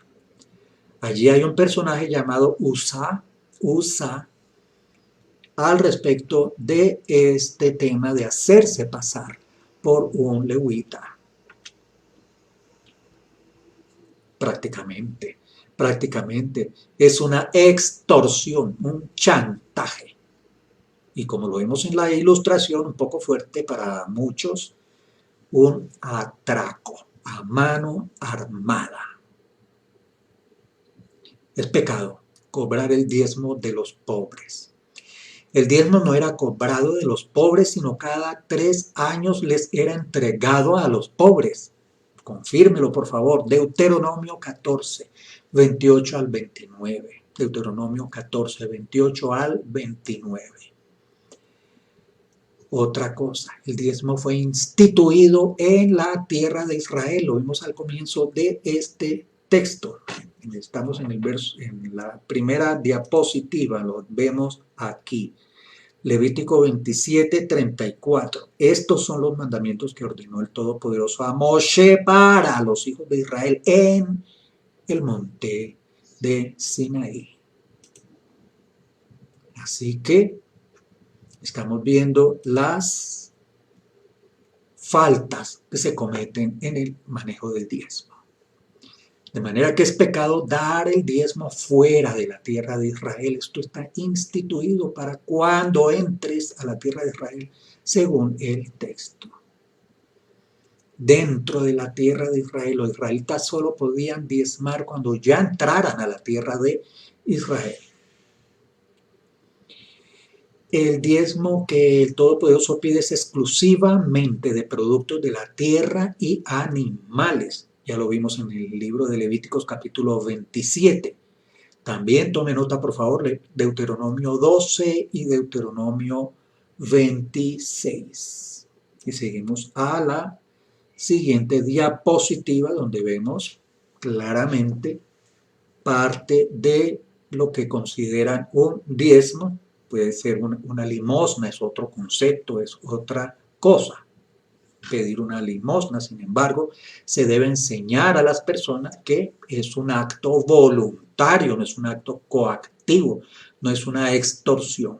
Allí hay un personaje llamado Usa, al respecto de este tema de hacerse pasar por un levita. Prácticamente es una extorsión, un chantaje. Y como lo vemos en la ilustración, un poco fuerte para muchos, un atraco a mano armada. Es pecado cobrar el diezmo de los pobres. El diezmo no era cobrado de los pobres, sino cada 3 años les era entregado a los pobres. Confírmelo, por favor. Deuteronomio 14, 28 al 29. Deuteronomio 14, 28 al 29. Otra cosa, el diezmo fue instituido en la tierra de Israel. Lo vimos al comienzo de este texto. Estamos en la primera diapositiva, lo vemos aquí. Levítico 27, 34. Estos son los mandamientos que ordenó el Todopoderoso a Moshe para los hijos de Israel en el monte de Sinaí. Así que estamos viendo las faltas que se cometen en el manejo del diezmo. De manera que es pecado dar el diezmo fuera de la tierra de Israel. Esto está instituido para cuando entres a la tierra de Israel, según el texto. dentro de la tierra de Israel. Los israelitas solo podían diezmar cuando ya entraran a la tierra de Israel. El diezmo que el Todopoderoso pide es exclusivamente de productos de la tierra y animales. Ya lo vimos en el libro de Levíticos capítulo 27. También tome nota, por favor, Deuteronomio 12 y Deuteronomio 26. Y seguimos a la siguiente diapositiva, donde vemos claramente parte de lo que consideran un diezmo. Puede ser una limosna, es otro concepto, es otra cosa. Pedir una limosna, sin embargo, se debe enseñar a las personas que es un acto voluntario, no es un acto coactivo, no es una extorsión.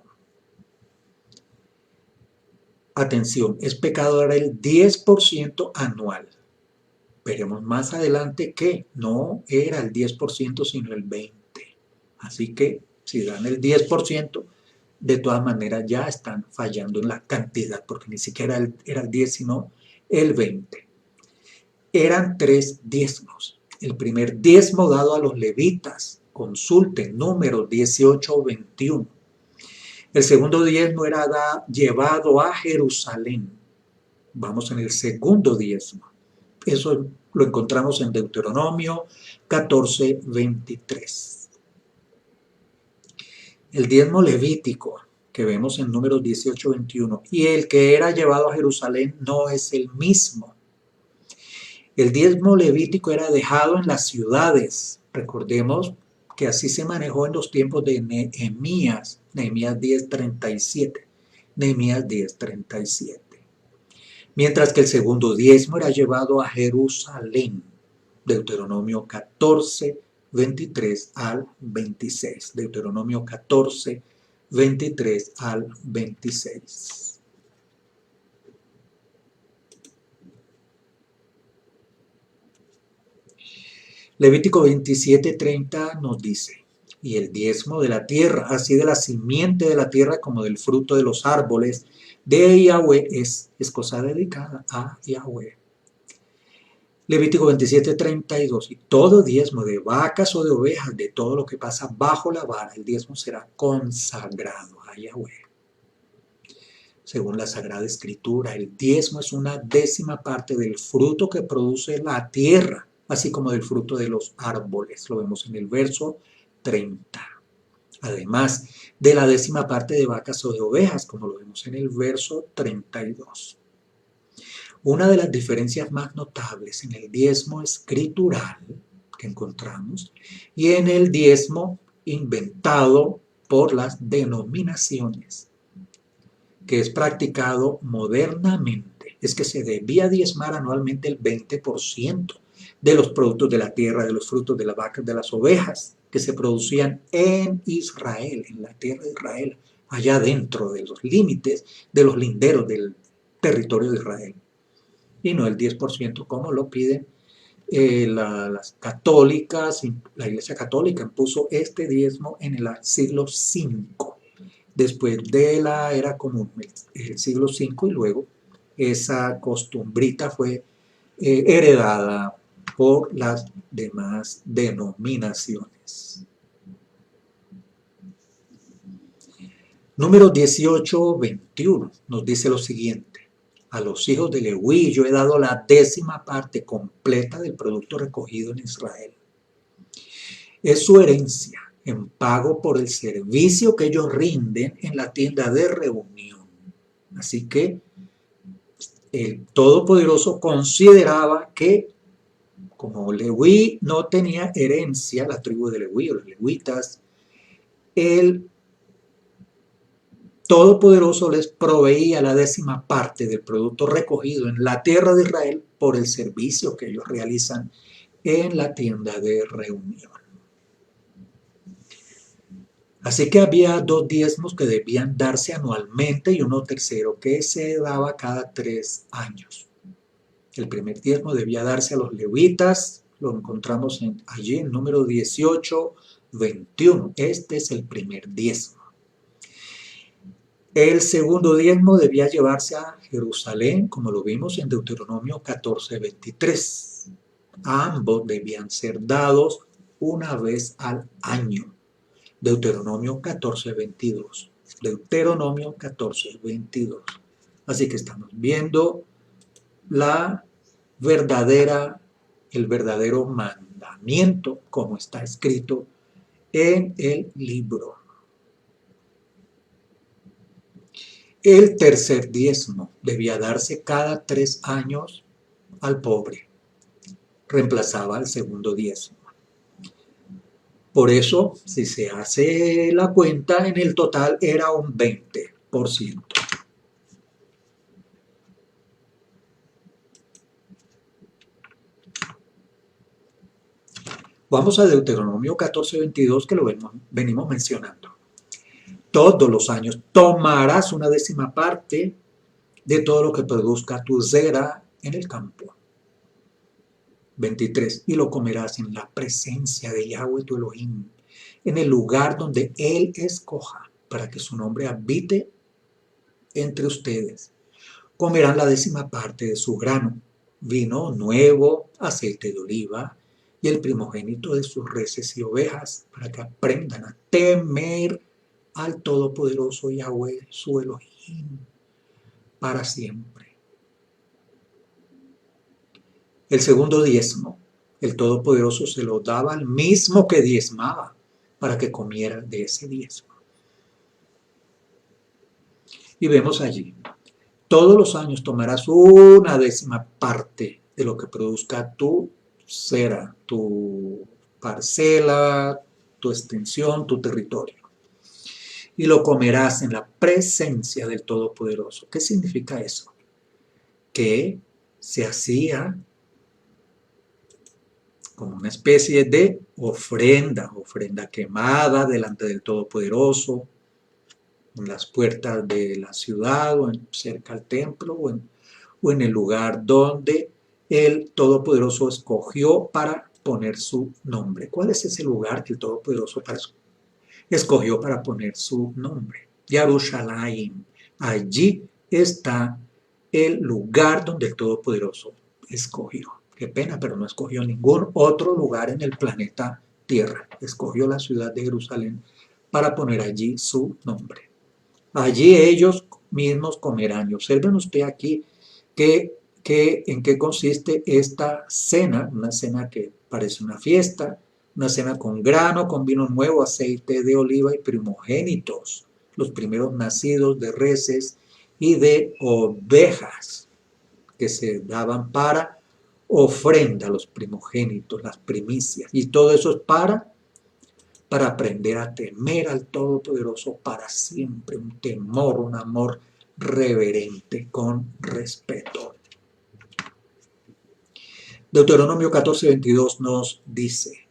Atención, es pecado dar el 10% anual. Veremos más adelante que no era el 10%, sino el 20%. Así que si dan el 10%, de todas maneras ya están fallando en la cantidad, porque ni siquiera era el 10, sino el 20. Eran 3 diezmos. El primer diezmo dado a los levitas, consulten números 18-21. El segundo diezmo era llevado a Jerusalén. Vamos en el segundo diezmo. Eso lo encontramos en Deuteronomio 14:23. El diezmo levítico que vemos en números 18-21 y el que era llevado a Jerusalén no es el mismo. El diezmo levítico era dejado en las ciudades. Recordemos que así se manejó en los tiempos de Nehemías, Nehemías 10:37. Nehemías 10:37. Mientras que el segundo diezmo era llevado a Jerusalén. Deuteronomio 14:23 al 26. Deuteronomio 14:23 al 26. Levítico 27:30 nos dice: y el diezmo de la tierra, así de la simiente de la tierra como del fruto de los árboles de Yahweh, es cosa dedicada a Yahweh. Levítico 27:32, y todo diezmo de vacas o de ovejas, de todo lo que pasa bajo la vara, el diezmo será consagrado a Yahweh. Según la Sagrada Escritura, el diezmo es una 10ª parte del fruto que produce la tierra, así como del fruto de los árboles. Lo vemos en el verso 30. Además de la 10ª parte de vacas o de ovejas, como lo vemos en el verso 32. Una de las diferencias más notables en el diezmo escritural que encontramos y en el diezmo inventado por las denominaciones, que es practicado modernamente, es que se debía diezmar anualmente el 20% de los productos de la tierra, de los frutos de las vacas, de las ovejas que se producían en Israel, en la tierra de Israel, allá dentro de los límites, de los linderos del territorio de Israel. Y no el 10% como lo piden las católicas. La Iglesia Católica impuso este diezmo en el siglo V, después de la era común, el siglo V, y luego esa costumbrita fue heredada por las demás denominaciones. Número 18-21 nos dice lo siguiente: a los hijos de Leví yo he dado la 10ª parte completa del producto recogido en Israel. Es su herencia en pago por el servicio que ellos rinden en la tienda de reunión. Así que el Todopoderoso consideraba que, como Leví no tenía herencia, la tribu de Leví o los levitas, el Todopoderoso les proveía la 10ª parte del producto recogido en la tierra de Israel por el servicio que ellos realizan en la tienda de reunión. Así que había 2 diezmos que debían darse anualmente y uno tercero que se daba cada 3 años. El primer diezmo debía darse a los levitas, lo encontramos allí en número 18-21. Este es el primer diezmo. El segundo diezmo debía llevarse a Jerusalén, como lo vimos en Deuteronomio 14:23. Ambos debían ser dados una vez al año. Deuteronomio 14:22. Deuteronomio 14:22. Así que estamos viendo la el verdadero mandamiento, como está escrito en el libro. El tercer diezmo debía darse cada 3 años al pobre. Reemplazaba al segundo diezmo. Por eso, si se hace la cuenta, en el total era un 20%. Vamos a Deuteronomio 14:22, que lo venimos mencionando. Todos los años tomarás una décima parte de todo lo que produzca tu zera en el campo. 23. Y lo comerás en la presencia de Yahweh tu Elohim, en el lugar donde Él escoja, para que su nombre habite entre ustedes. Comerán la décima parte de su grano, vino nuevo, aceite de oliva y el primogénito de sus reses y ovejas, para que aprendan a temer al Todopoderoso Yahweh su Elohim para siempre. El segundo diezmo, el Todopoderoso se lo daba al mismo que diezmaba, para que comiera de ese diezmo. Y vemos allí, todos los años tomarás una décima parte de lo que produzca tu zera, tu parcela, tu extensión, tu territorio. Y lo comerás en la presencia del Todopoderoso. ¿Qué significa eso? Que se hacía como una especie de ofrenda quemada delante del Todopoderoso, en las puertas de la ciudad o cerca al templo o en el lugar donde el Todopoderoso escogió para poner su nombre. ¿Cuál es ese lugar que el Todopoderoso escogió para poner su nombre? Jerusalén. Allí está el lugar donde el Todopoderoso escogió. Qué pena, pero no escogió ningún otro lugar en el planeta Tierra. Escogió la ciudad de Jerusalén para poner allí su nombre. Allí ellos mismos comerán. Y observen usted aquí en qué consiste esta cena, una cena que parece una fiesta, una cena con grano, con vino nuevo, aceite de oliva y primogénitos, los primeros nacidos de reses y de ovejas que se daban para ofrenda a los primogénitos, las primicias. Y todo eso es para aprender a temer al Todopoderoso para siempre, un temor, un amor reverente, con respeto. Deuteronomio 14:22 nos dice,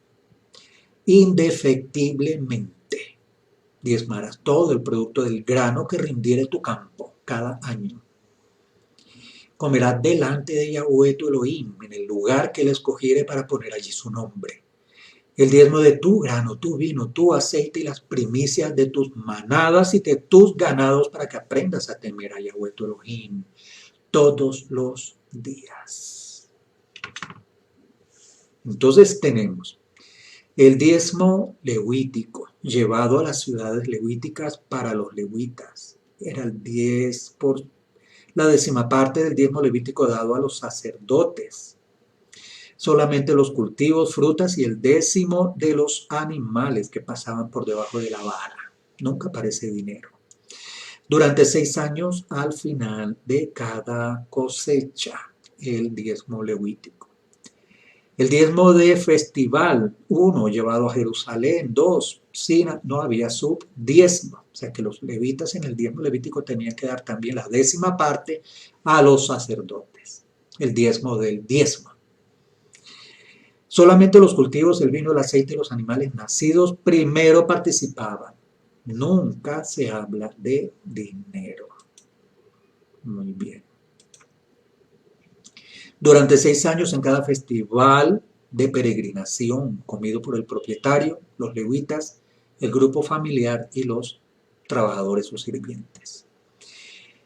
indefectiblemente diezmarás todo el producto del grano que rindiere tu campo cada año. Comerás delante de Yahweh tu Elohim, en el lugar que él escogiere para poner allí su nombre. El diezmo de tu grano, tu vino, tu aceite y las primicias de tus manadas y de tus ganados, para que aprendas a temer a Yahweh tu Elohim todos los días. Entonces tenemos el diezmo levítico, llevado a las ciudades levíticas para los levitas. Era el 10 por la décima parte del diezmo levítico dado a los sacerdotes. Solamente los cultivos, frutas y el décimo de los animales que pasaban por debajo de la vara. Nunca aparece dinero. Durante 6 años, al final de cada cosecha, el diezmo levítico. El diezmo de festival, 1, llevado a Jerusalén. 2, no había subdiezmo. O sea que los levitas en el diezmo levítico tenían que dar también la décima parte a los sacerdotes. El diezmo del diezmo. Solamente los cultivos, el vino, el aceite y los animales nacidos primero participaban. Nunca se habla de dinero. Muy bien. Durante 6 años en cada festival de peregrinación, comido por el propietario, los levitas, el grupo familiar y los trabajadores o sirvientes.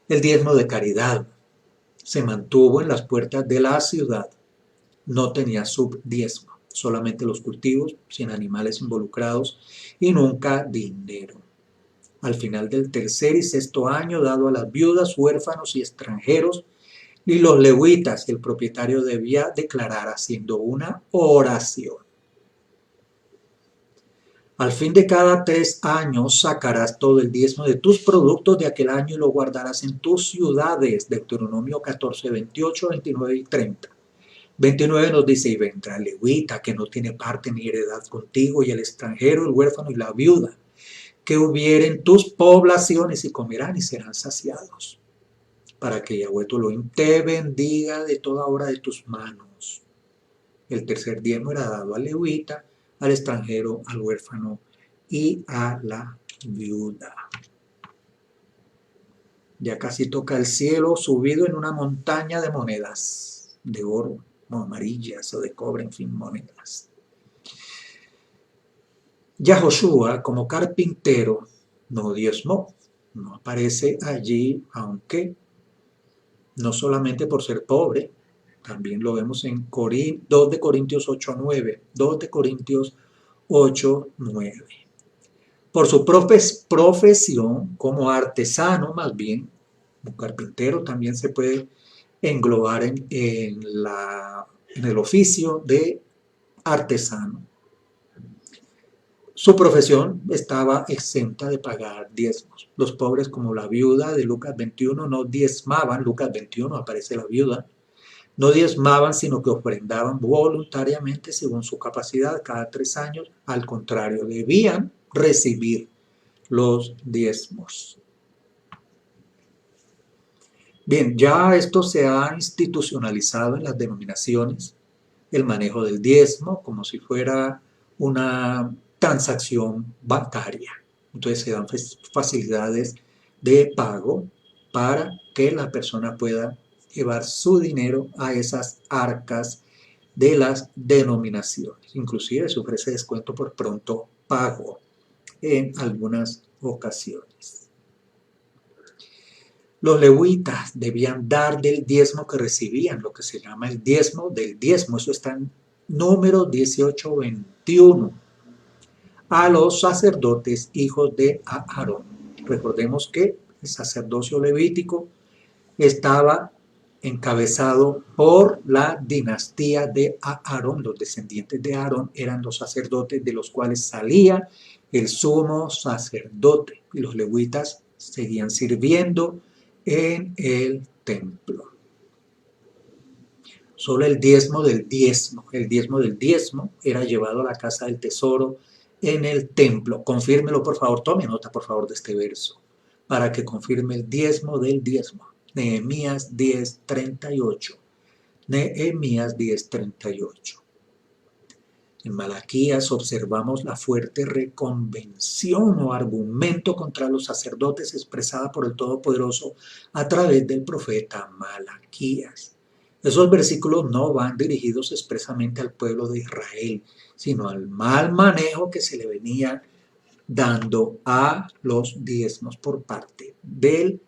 El diezmo de caridad se mantuvo en las puertas de la ciudad. No tenía subdiezmo, solamente los cultivos, sin animales involucrados y nunca dinero. Al final del tercer y sexto año, dado a las viudas, huérfanos y extranjeros, y los levitas, el propietario debía declarar haciendo una oración. Al fin de cada 3 años sacarás todo el diezmo de tus productos de aquel año y lo guardarás en tus ciudades. Deuteronomio 14, 28, 29 y 30. 29 nos dice, y vendrá el levita que no tiene parte ni heredad contigo, y el extranjero, el huérfano y la viuda, que hubieren tus poblaciones, y comerán y serán saciados, para que Yahweh tu Elohim te bendiga de toda obra de tus manos. El tercer diezmo era dado al levita, al extranjero, al huérfano y a la viuda. Ya casi toca el cielo, subido en una montaña de monedas, de oro, o amarillas o de cobre, en fin, monedas. Ya Josué, como carpintero, no diezmó, no aparece allí, aunque no solamente por ser pobre, también lo vemos en 2 de Corintios 8:9, 2 de Corintios 8:9. Por su profesión como artesano, más bien, un carpintero también se puede englobar en el oficio de artesano. Su profesión estaba exenta de pagar diezmos. Los pobres, como la viuda de Lucas 21, no diezmaban. Lucas 21 aparece la viuda. No diezmaban, sino que ofrendaban voluntariamente según su capacidad cada 3 años. Al contrario, debían recibir los diezmos. Bien, ya esto se ha institucionalizado en las denominaciones, el manejo del diezmo como si fuera una transacción bancaria. Entonces se dan facilidades de pago para que la persona pueda llevar su dinero a esas arcas de las denominaciones. Inclusive se ofrece descuento por pronto pago en algunas ocasiones. Los levitas debían dar del diezmo que recibían, lo que se llama el diezmo del diezmo. Eso está en Números 18:21. A los sacerdotes hijos de Aarón. Recordemos que el sacerdocio levítico estaba encabezado por la dinastía de Aarón. Los descendientes de Aarón eran los sacerdotes de los cuales salía el sumo sacerdote, y los levitas seguían sirviendo en el templo. Solo el diezmo del diezmo era llevado a la casa del tesoro en el templo. Confírmelo, por favor, tome nota, por favor, de este verso, para que confirme el diezmo del diezmo. Nehemías 10:38. Nehemías 10:38. En Malaquías observamos la fuerte reconvención o argumento contra los sacerdotes expresada por el Todopoderoso a través del profeta Malaquías. Esos versículos no van dirigidos expresamente al pueblo de Israel, sino al mal manejo que se le venía dando a los diezmos por parte del,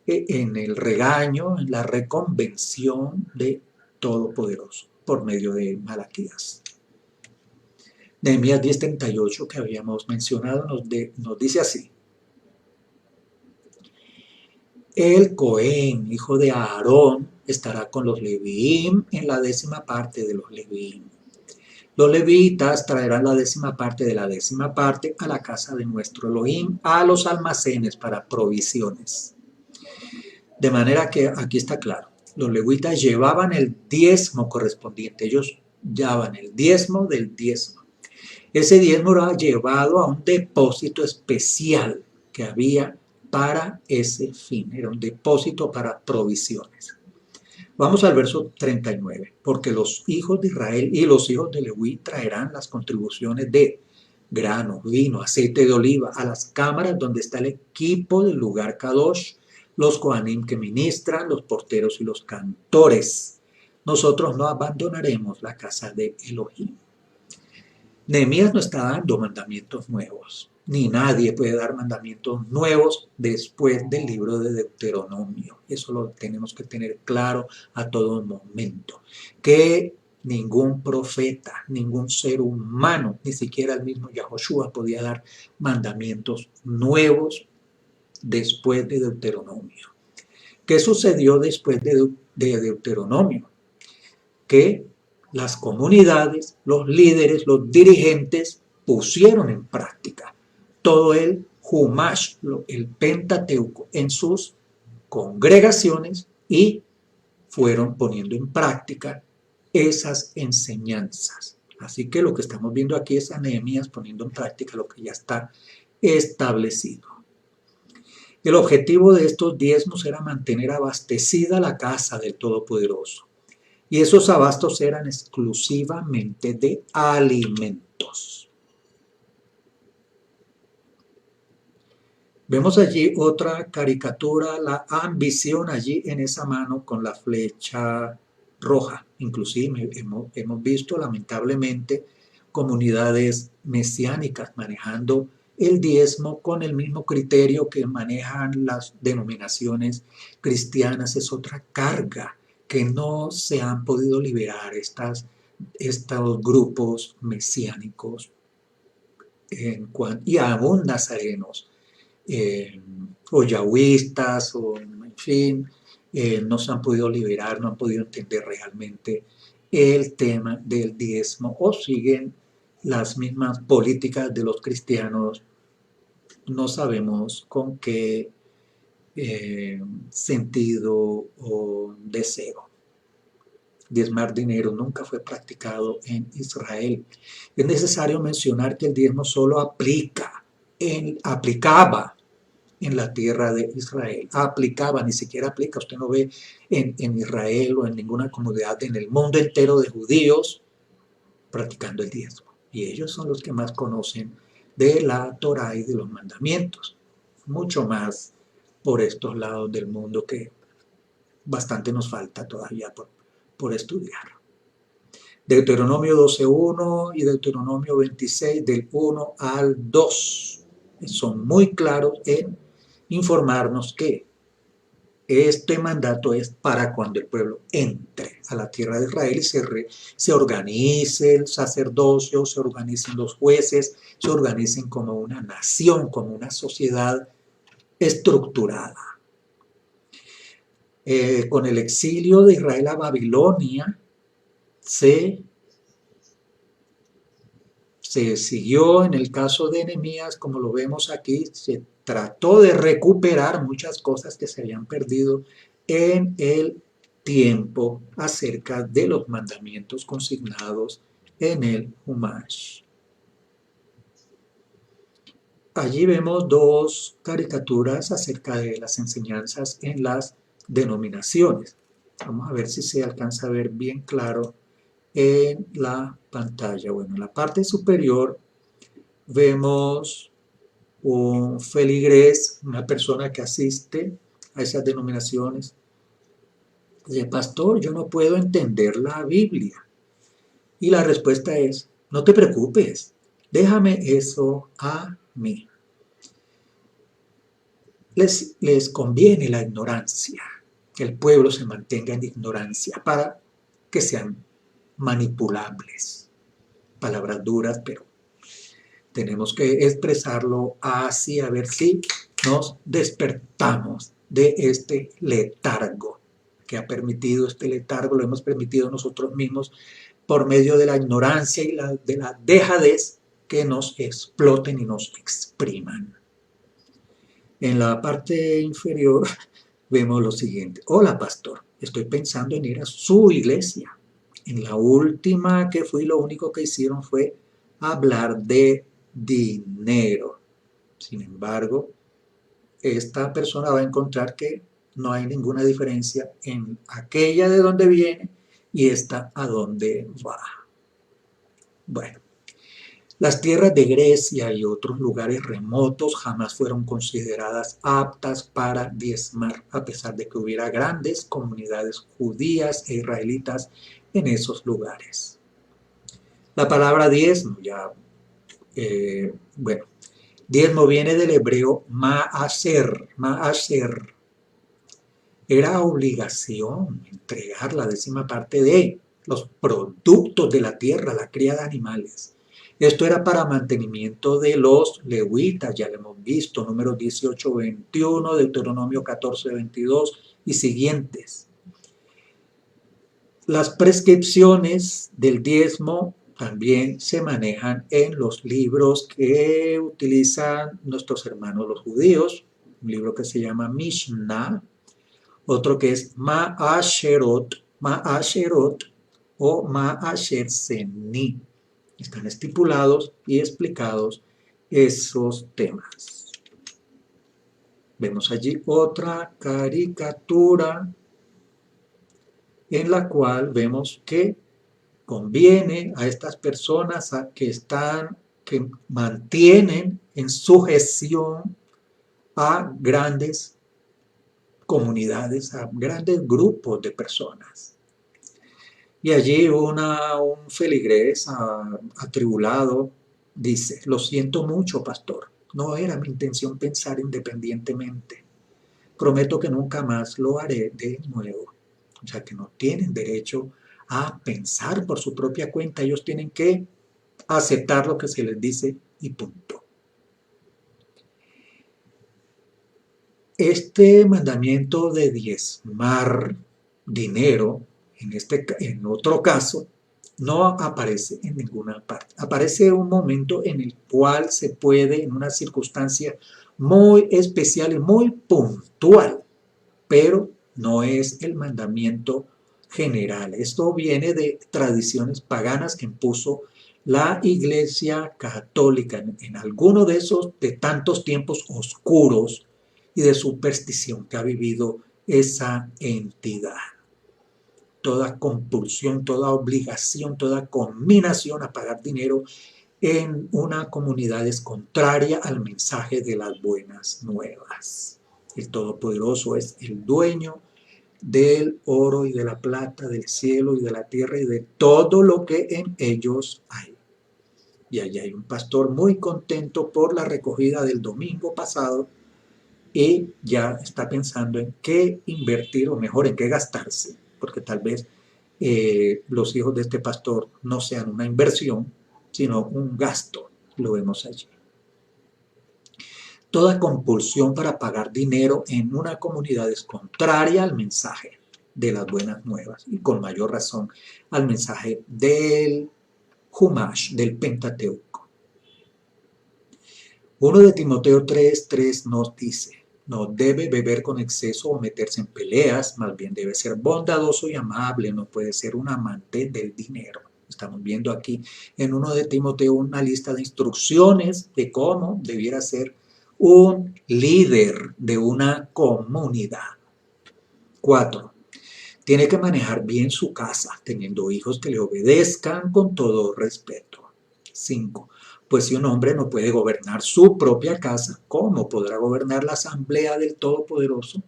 en el regaño, en la reconvención de Todopoderoso por medio de Malaquías. Nehemías 10:38 que habíamos mencionado nos dice así: el Cohen, hijo de Aarón, estará con los Leviim en la 10ª parte de los Leviim. Los levitas traerán la 10ª parte de la 10ª parte a la casa de nuestro Elohim, a los almacenes para provisiones. De manera que aquí está claro, los levitas llevaban el diezmo correspondiente, ellos llevaban el diezmo del diezmo. Ese diezmo era llevado a un depósito especial que había para ese fin, era un depósito para provisiones. Vamos al verso 39, porque los hijos de Israel y los hijos de Leví traerán las contribuciones de grano, vino, aceite de oliva a las cámaras donde está el equipo del lugar Kadosh, los Kohanim que ministran, los porteros y los cantores. Nosotros no abandonaremos la casa de Elohim. Nehemías no está dando mandamientos nuevos. ni nadie puede dar mandamientos nuevos después del libro de Deuteronomio. Eso lo tenemos que tener claro a todo momento. Que ningún profeta, ningún ser humano, ni siquiera el mismo Yahoshua podía dar mandamientos nuevos después de Deuteronomio. ¿Qué sucedió después de Deuteronomio? Que las comunidades, los líderes, los dirigentes pusieron en práctica todo el Humash, el Pentateuco, en sus congregaciones y fueron poniendo en práctica esas enseñanzas. Así que lo que estamos viendo aquí es a Nehemías poniendo en práctica lo que ya está establecido. El objetivo de estos diezmos era mantener abastecida la casa del Todopoderoso. Y esos abastos eran exclusivamente de alimentos. Vemos allí otra caricatura, la ambición allí en esa mano con la flecha roja. Inclusive hemos visto lamentablemente comunidades mesiánicas manejando el diezmo con el mismo criterio que manejan las denominaciones cristianas. Es otra carga que no se han podido liberar estos grupos mesiánicos y aún nazarenos, o yahwistas, o en fin, no se han podido liberar, no han podido entender realmente el tema del diezmo o siguen las mismas políticas de los cristianos. No sabemos con qué sentido o deseo. Diezmar dinero nunca fue practicado en Israel. Es necesario mencionar que el diezmo solo aplicaba en la tierra de Israel. Aplicaba, ni siquiera aplica. Usted no ve en Israel o en ninguna comunidad en el mundo entero de judíos practicando el diezmo. Y ellos son los que más conocen de la Torá y de los mandamientos. Mucho más por estos lados del mundo que bastante nos falta todavía por estudiar. Deuteronomio 12.1 y Deuteronomio 26 del 1 al 2 son muy claros en informarnos que este mandato es para cuando el pueblo entre a la tierra de Israel y se organice el sacerdocio, se organicen los jueces, se organicen como una nación, como una sociedad estructurada. Con el exilio de Israel a Babilonia se siguió en el caso de Nehemías, como lo vemos aquí, se trató de recuperar muchas cosas que se habían perdido en el tiempo acerca de los mandamientos consignados en el Humash. Allí vemos dos caricaturas acerca de las enseñanzas en las denominaciones. Vamos a ver si se alcanza a ver bien claro en la pantalla. Bueno, en la parte superior vemos un feligrés, una persona que asiste a esas denominaciones. Dice, pastor, yo no puedo entender la Biblia. Y la respuesta es, no te preocupes, déjame eso a mí. Les conviene la ignorancia, que el pueblo se mantenga en ignorancia para que sean manipulables. Palabras duras, pero tenemos que expresarlo así, a ver si nos despertamos de este letargo que ha permitido este letargo, lo hemos permitido nosotros mismos por medio de la ignorancia y de la dejadez que nos exploten y nos expriman. En la parte inferior vemos lo siguiente. Hola, pastor, estoy pensando en ir a su iglesia. En la última que fui, lo único que hicieron fue hablar de dinero. Sin embargo, esta persona va a encontrar que no hay ninguna diferencia en aquella de donde viene y esta a donde va. Bueno, las tierras de Grecia y otros lugares remotos jamás fueron consideradas aptas para diezmar, a pesar de que hubiera grandes comunidades judías e israelitas en esos lugares. La palabra diezmo, bueno, Diezmo viene del hebreo ma'asher, ma'asher. Era obligación entregar la 10ª parte de los productos de la tierra, la cría de animales. Esto era para mantenimiento de los levitas, ya lo hemos visto, números 18-21, Deuteronomio 14-22 y siguientes. Las prescripciones del diezmo también se manejan en los libros que utilizan nuestros hermanos los judíos, un libro que se llama Mishnah, otro que es Ma'asherot o Ma'asher Seni. Están estipulados y explicados esos temas. Vemos allí otra caricatura en la cual vemos que conviene a estas personas que mantienen en sujeción a grandes comunidades, a grandes grupos de personas. Y allí un feligrés atribulado dice: lo siento mucho, pastor, no era mi intención pensar independientemente. Prometo que nunca más lo haré de nuevo. O sea, que no tienen derecho a pensar por su propia cuenta, ellos tienen que aceptar lo que se les dice y punto. Este mandamiento de diezmar dinero, en otro caso, no aparece en ninguna parte. Aparece un momento en el cual se puede, en una circunstancia muy especial y muy puntual, pero no es el mandamiento general. Esto viene de tradiciones paganas que impuso la Iglesia Católica en alguno de tantos tiempos oscuros y de superstición que ha vivido esa entidad. Toda compulsión, toda obligación, toda conminación a pagar dinero en una comunidad es contraria al mensaje de las buenas nuevas. El Todopoderoso es el dueño del oro y de la plata, del cielo y de la tierra y de todo lo que en ellos hay. Y allí hay un pastor muy contento por la recogida del domingo pasado y ya está pensando en qué invertir o mejor en qué gastarse, porque tal vez los hijos de este pastor no sean una inversión, sino un gasto. Lo vemos allí. Toda compulsión para pagar dinero en una comunidad es contraria al mensaje de las buenas nuevas y con mayor razón al mensaje del Humash, del Pentateuco. 1 de Timoteo 3:3 nos dice: no debe beber con exceso o meterse en peleas, más bien debe ser bondadoso y amable, no puede ser un amante del dinero. Estamos viendo aquí en 1 de Timoteo una lista de instrucciones de cómo debiera ser un líder de una comunidad. 4. Tiene que manejar bien su casa, teniendo hijos que le obedezcan con todo respeto. 5. Pues si un hombre no puede gobernar su propia casa, ¿cómo podrá gobernar la asamblea del Todopoderoso?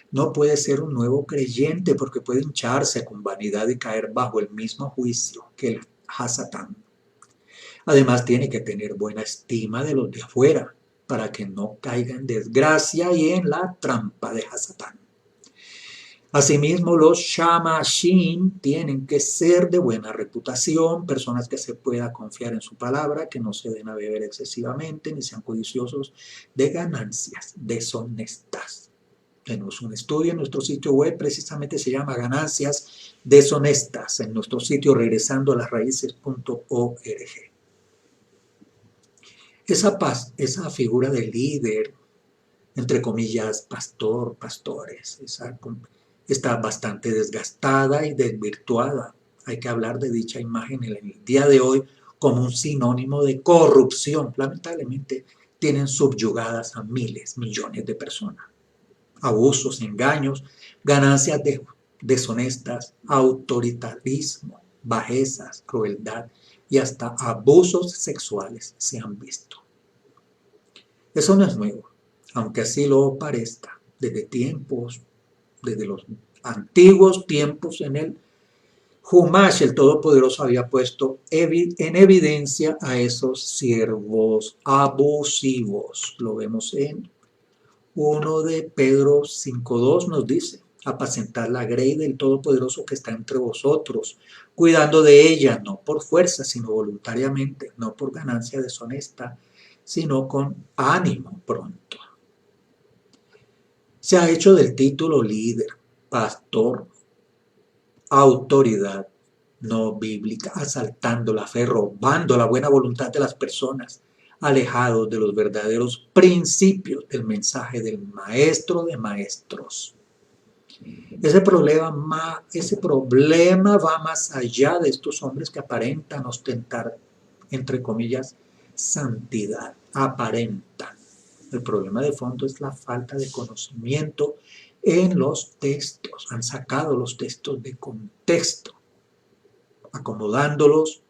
No puede ser un nuevo creyente porque puede hincharse con vanidad y caer bajo el mismo juicio que el Hasatán. Además, tiene que tener buena estima de los de afuera para que no caiga en desgracia y en la trampa de Hasatán. Asimismo, los Shamashim tienen que ser de buena reputación, personas que se pueda confiar en su palabra, que no se den a beber excesivamente, ni sean codiciosos de ganancias deshonestas. Tenemos un estudio en nuestro sitio web, precisamente se llama Ganancias Deshonestas, en nuestro sitio regresando a las raíces.org. Esa figura de líder, entre comillas, pastor, pastores, está bastante desgastada y desvirtuada. Hay que hablar de dicha imagen en el día de hoy como un sinónimo de corrupción. Lamentablemente tienen subyugadas a miles, millones de personas. Abusos, engaños, ganancias deshonestas, autoritarismo, bajezas, crueldad y hasta abusos sexuales se han visto. Eso no es nuevo, aunque así lo parezca, desde los antiguos tiempos en el Humash, el Todopoderoso, había puesto en evidencia a esos siervos abusivos. Lo vemos en 1 de Pedro 5:2 nos dice, apacentad la grey del Todopoderoso que está entre vosotros, cuidando de ella, no por fuerza, sino voluntariamente, no por ganancia deshonesta, sino con ánimo pronto. Se ha hecho del título líder, pastor, autoridad no bíblica, asaltando la fe, robando la buena voluntad de las personas, alejados de los verdaderos principios del mensaje del maestro de maestros. Ese problema va más allá de estos hombres que aparentan ostentar, entre comillas, santidad. Aparentan. El problema de fondo es la falta de conocimiento en los textos. Han sacado los textos de contexto, acomodándolos,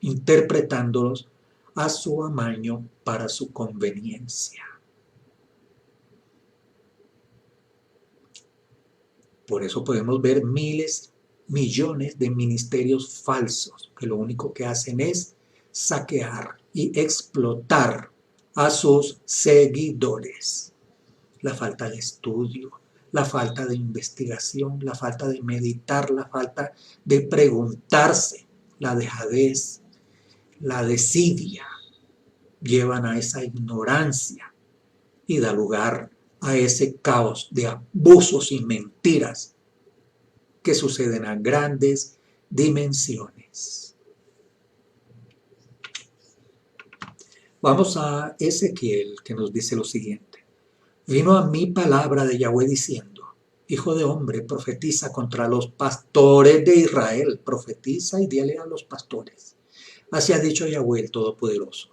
interpretándolos a su amaño para su conveniencia. Por eso podemos ver miles, millones de ministerios falsos que lo único que hacen es saquear y explotar a sus seguidores. La falta de estudio, la falta de investigación, la falta de meditar, la falta de preguntarse, la dejadez, la desidia, llevan a esa ignorancia y da lugar a ese caos de abusos y mentiras que suceden a grandes dimensiones. Vamos a Ezequiel, que nos dice lo siguiente. Vino a mí palabra de Yahweh diciendo, hijo de hombre, profetiza contra los pastores de Israel, profetiza y dile a los pastores. Así ha dicho Yahweh el Todopoderoso.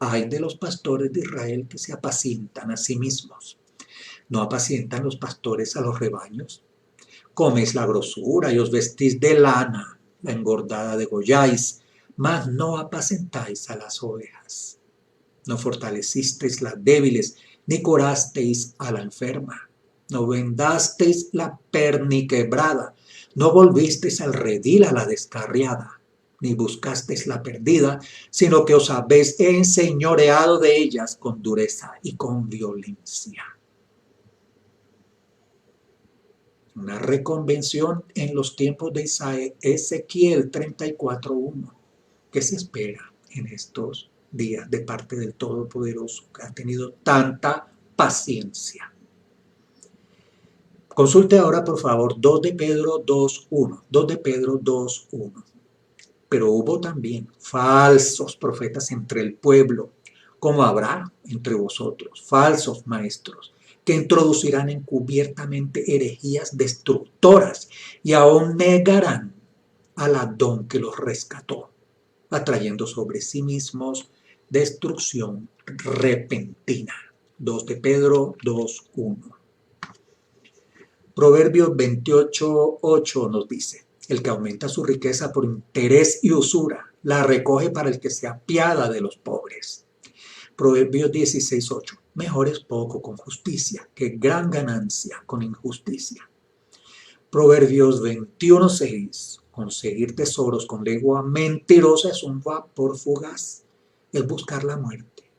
Ay de los pastores de Israel que se apacientan a sí mismos. ¿No apacientan los pastores a los rebaños? Coméis la grosura y os vestís de lana, la engordada degolláis, mas no apacentáis a las ovejas. No fortalecisteis las débiles, ni curasteis a la enferma. No vendasteis la perniquebrada, no volvisteis al redil a la descarriada, ni buscasteis la perdida, sino que os habéis enseñoreado de ellas con dureza y con violencia. Una reconvención en los tiempos de Ezequiel 34:1. ¿Qué se espera en estos días de parte del Todopoderoso que ha tenido tanta paciencia? Consulte ahora, por favor, 2 de Pedro 2:1. 2 de Pedro 2:1. Pero hubo también falsos profetas entre el pueblo, como habrá entre vosotros, falsos maestros, que introducirán encubiertamente herejías destructoras y aún negarán al Adón que los rescató, atrayendo sobre sí mismos destrucción repentina. 2 de Pedro 2:1. Proverbios 28:8 nos dice, el que aumenta su riqueza por interés y usura, la recoge para el que se apiada de los pobres. Proverbios 16:8. Mejor es poco con justicia que gran ganancia con injusticia. Proverbios 21:6. Conseguir tesoros con lengua mentirosa es un vapor fugaz, es buscar la muerte.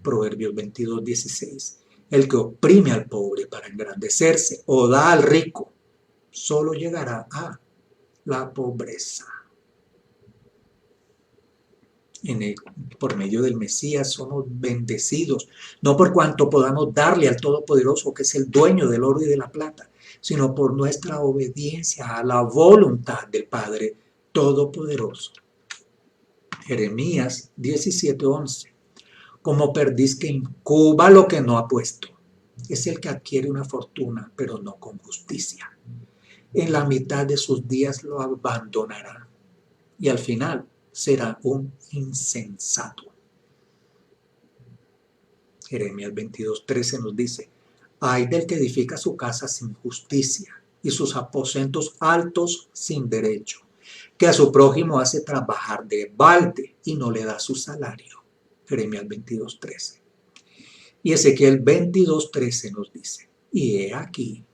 Proverbios 22:16. El que oprime al pobre para engrandecerse o da al rico, solo llegará a la pobreza. Por medio del Mesías somos bendecidos, no por cuanto podamos darle al Todopoderoso, que es el dueño del oro y de la plata, sino por nuestra obediencia a la voluntad del Padre Todopoderoso. Jeremías 17:11. Como perdiz que incuba lo que no ha puesto, es el que adquiere una fortuna, pero no con justicia. En la mitad de sus días lo abandonará y al final será un insensato. Jeremías 22:13 nos dice, ay del que edifica su casa sin justicia y sus aposentos altos sin derecho, que a su prójimo hace trabajar de balde y no le da su salario. Jeremías 22:13. Y Ezequiel 22:13 nos dice, y he aquí,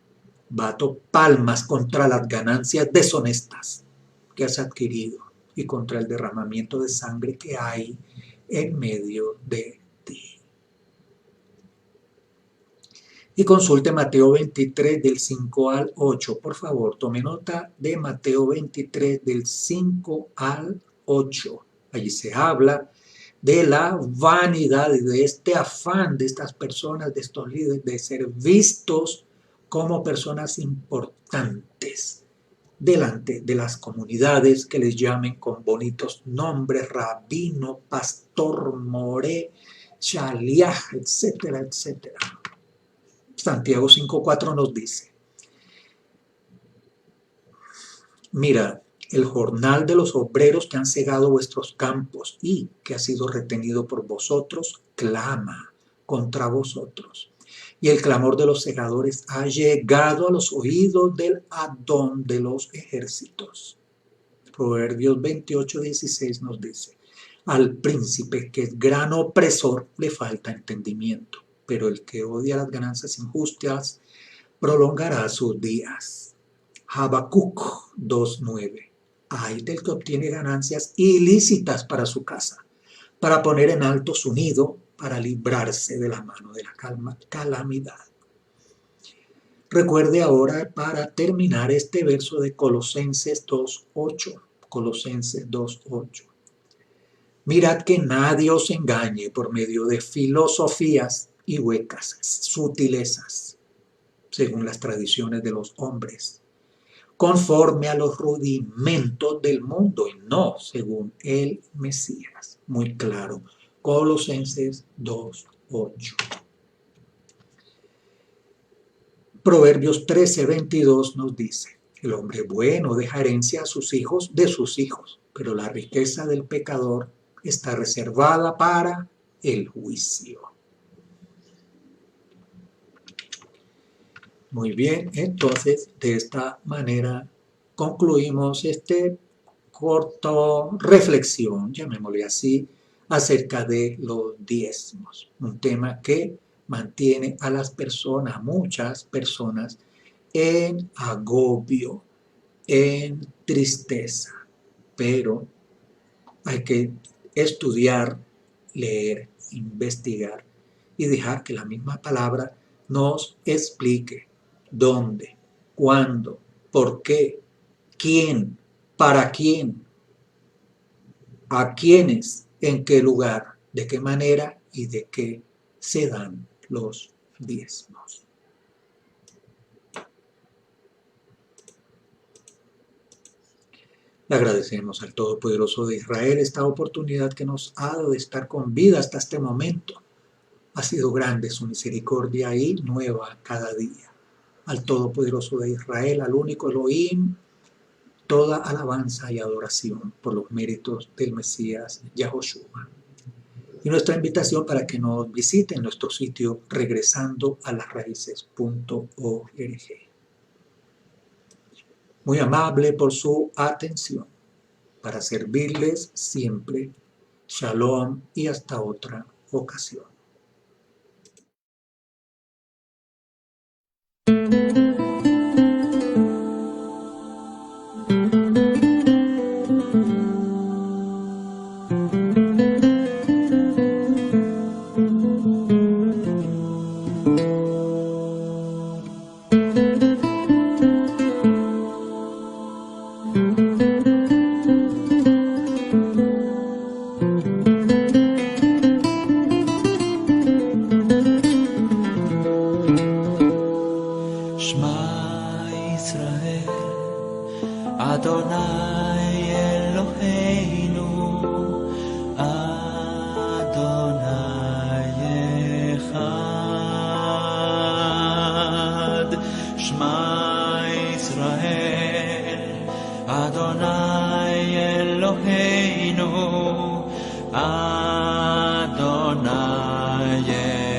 bato palmas contra las ganancias deshonestas que has adquirido y contra el derramamiento de sangre que hay en medio de ti. Y consulte Mateo 23 del 5 al 8. Por favor, tome nota de Mateo 23 del 5 al 8. Allí se habla de la vanidad y de este afán de estas personas, de estos líderes, de ser vistos como personas importantes delante de las comunidades, que les llamen con bonitos nombres: rabino, pastor, moré, shaliach, etcétera, etcétera. Santiago 5:4 nos dice: mira, el jornal de los obreros que han cegado vuestros campos y que ha sido retenido por vosotros, clama contra vosotros. Y el clamor de los segadores ha llegado a los oídos del Adón de los ejércitos. Proverbios 28:16 nos dice: al príncipe que es gran opresor le falta entendimiento, pero el que odia las ganancias injustas prolongará sus días. Habacuc 2:9. Ay del que obtiene ganancias ilícitas para su casa, para poner en alto su nido, para librarse de la mano de la calamidad. Recuerde ahora, para terminar, este verso de Colosenses 2:8. Colosenses 2:8. Mirad que nadie os engañe por medio de filosofías y huecas sutilezas, según las tradiciones de los hombres, conforme a los rudimentos del mundo y no según el Mesías. Muy claro. Colosenses 2:8. Proverbios 13:22 nos dice: el hombre bueno deja herencia a sus hijos de sus hijos, pero la riqueza del pecador está reservada para el juicio. Muy bien, entonces de esta manera concluimos este corto reflexión, llamémosle así, acerca de los diezmos. Un tema que mantiene a las personas, muchas personas, en agobio, en tristeza. Pero hay que estudiar, leer, investigar y dejar que la misma palabra nos explique dónde, cuándo, por qué, quién, para quién, a quiénes, en qué lugar, de qué manera y de qué se dan los diezmos. Le agradecemos al Todopoderoso de Israel esta oportunidad que nos ha dado de estar con vida hasta este momento. Ha sido grande su misericordia y nueva cada día. Al Todopoderoso de Israel, al único Elohim, toda alabanza y adoración por los méritos del Mesías Yahoshua. Y nuestra invitación para que nos visiten nuestro sitio regresandoalasraíces.org. Muy amable por su atención. Para servirles siempre. Shalom y hasta otra ocasión. Shema Israel, Adonai Eloheinu, Adonai Echad. Shema Israel, Adonai Eloheinu, Adonai Echad.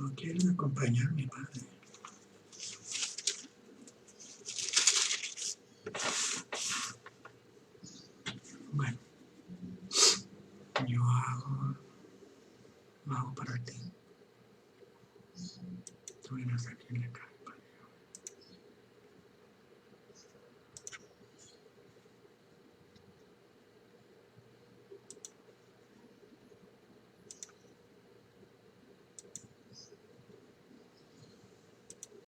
No quieren acompañarme, padre. Bueno, yo lo hago para ti. Tú vienes aquí en la casa.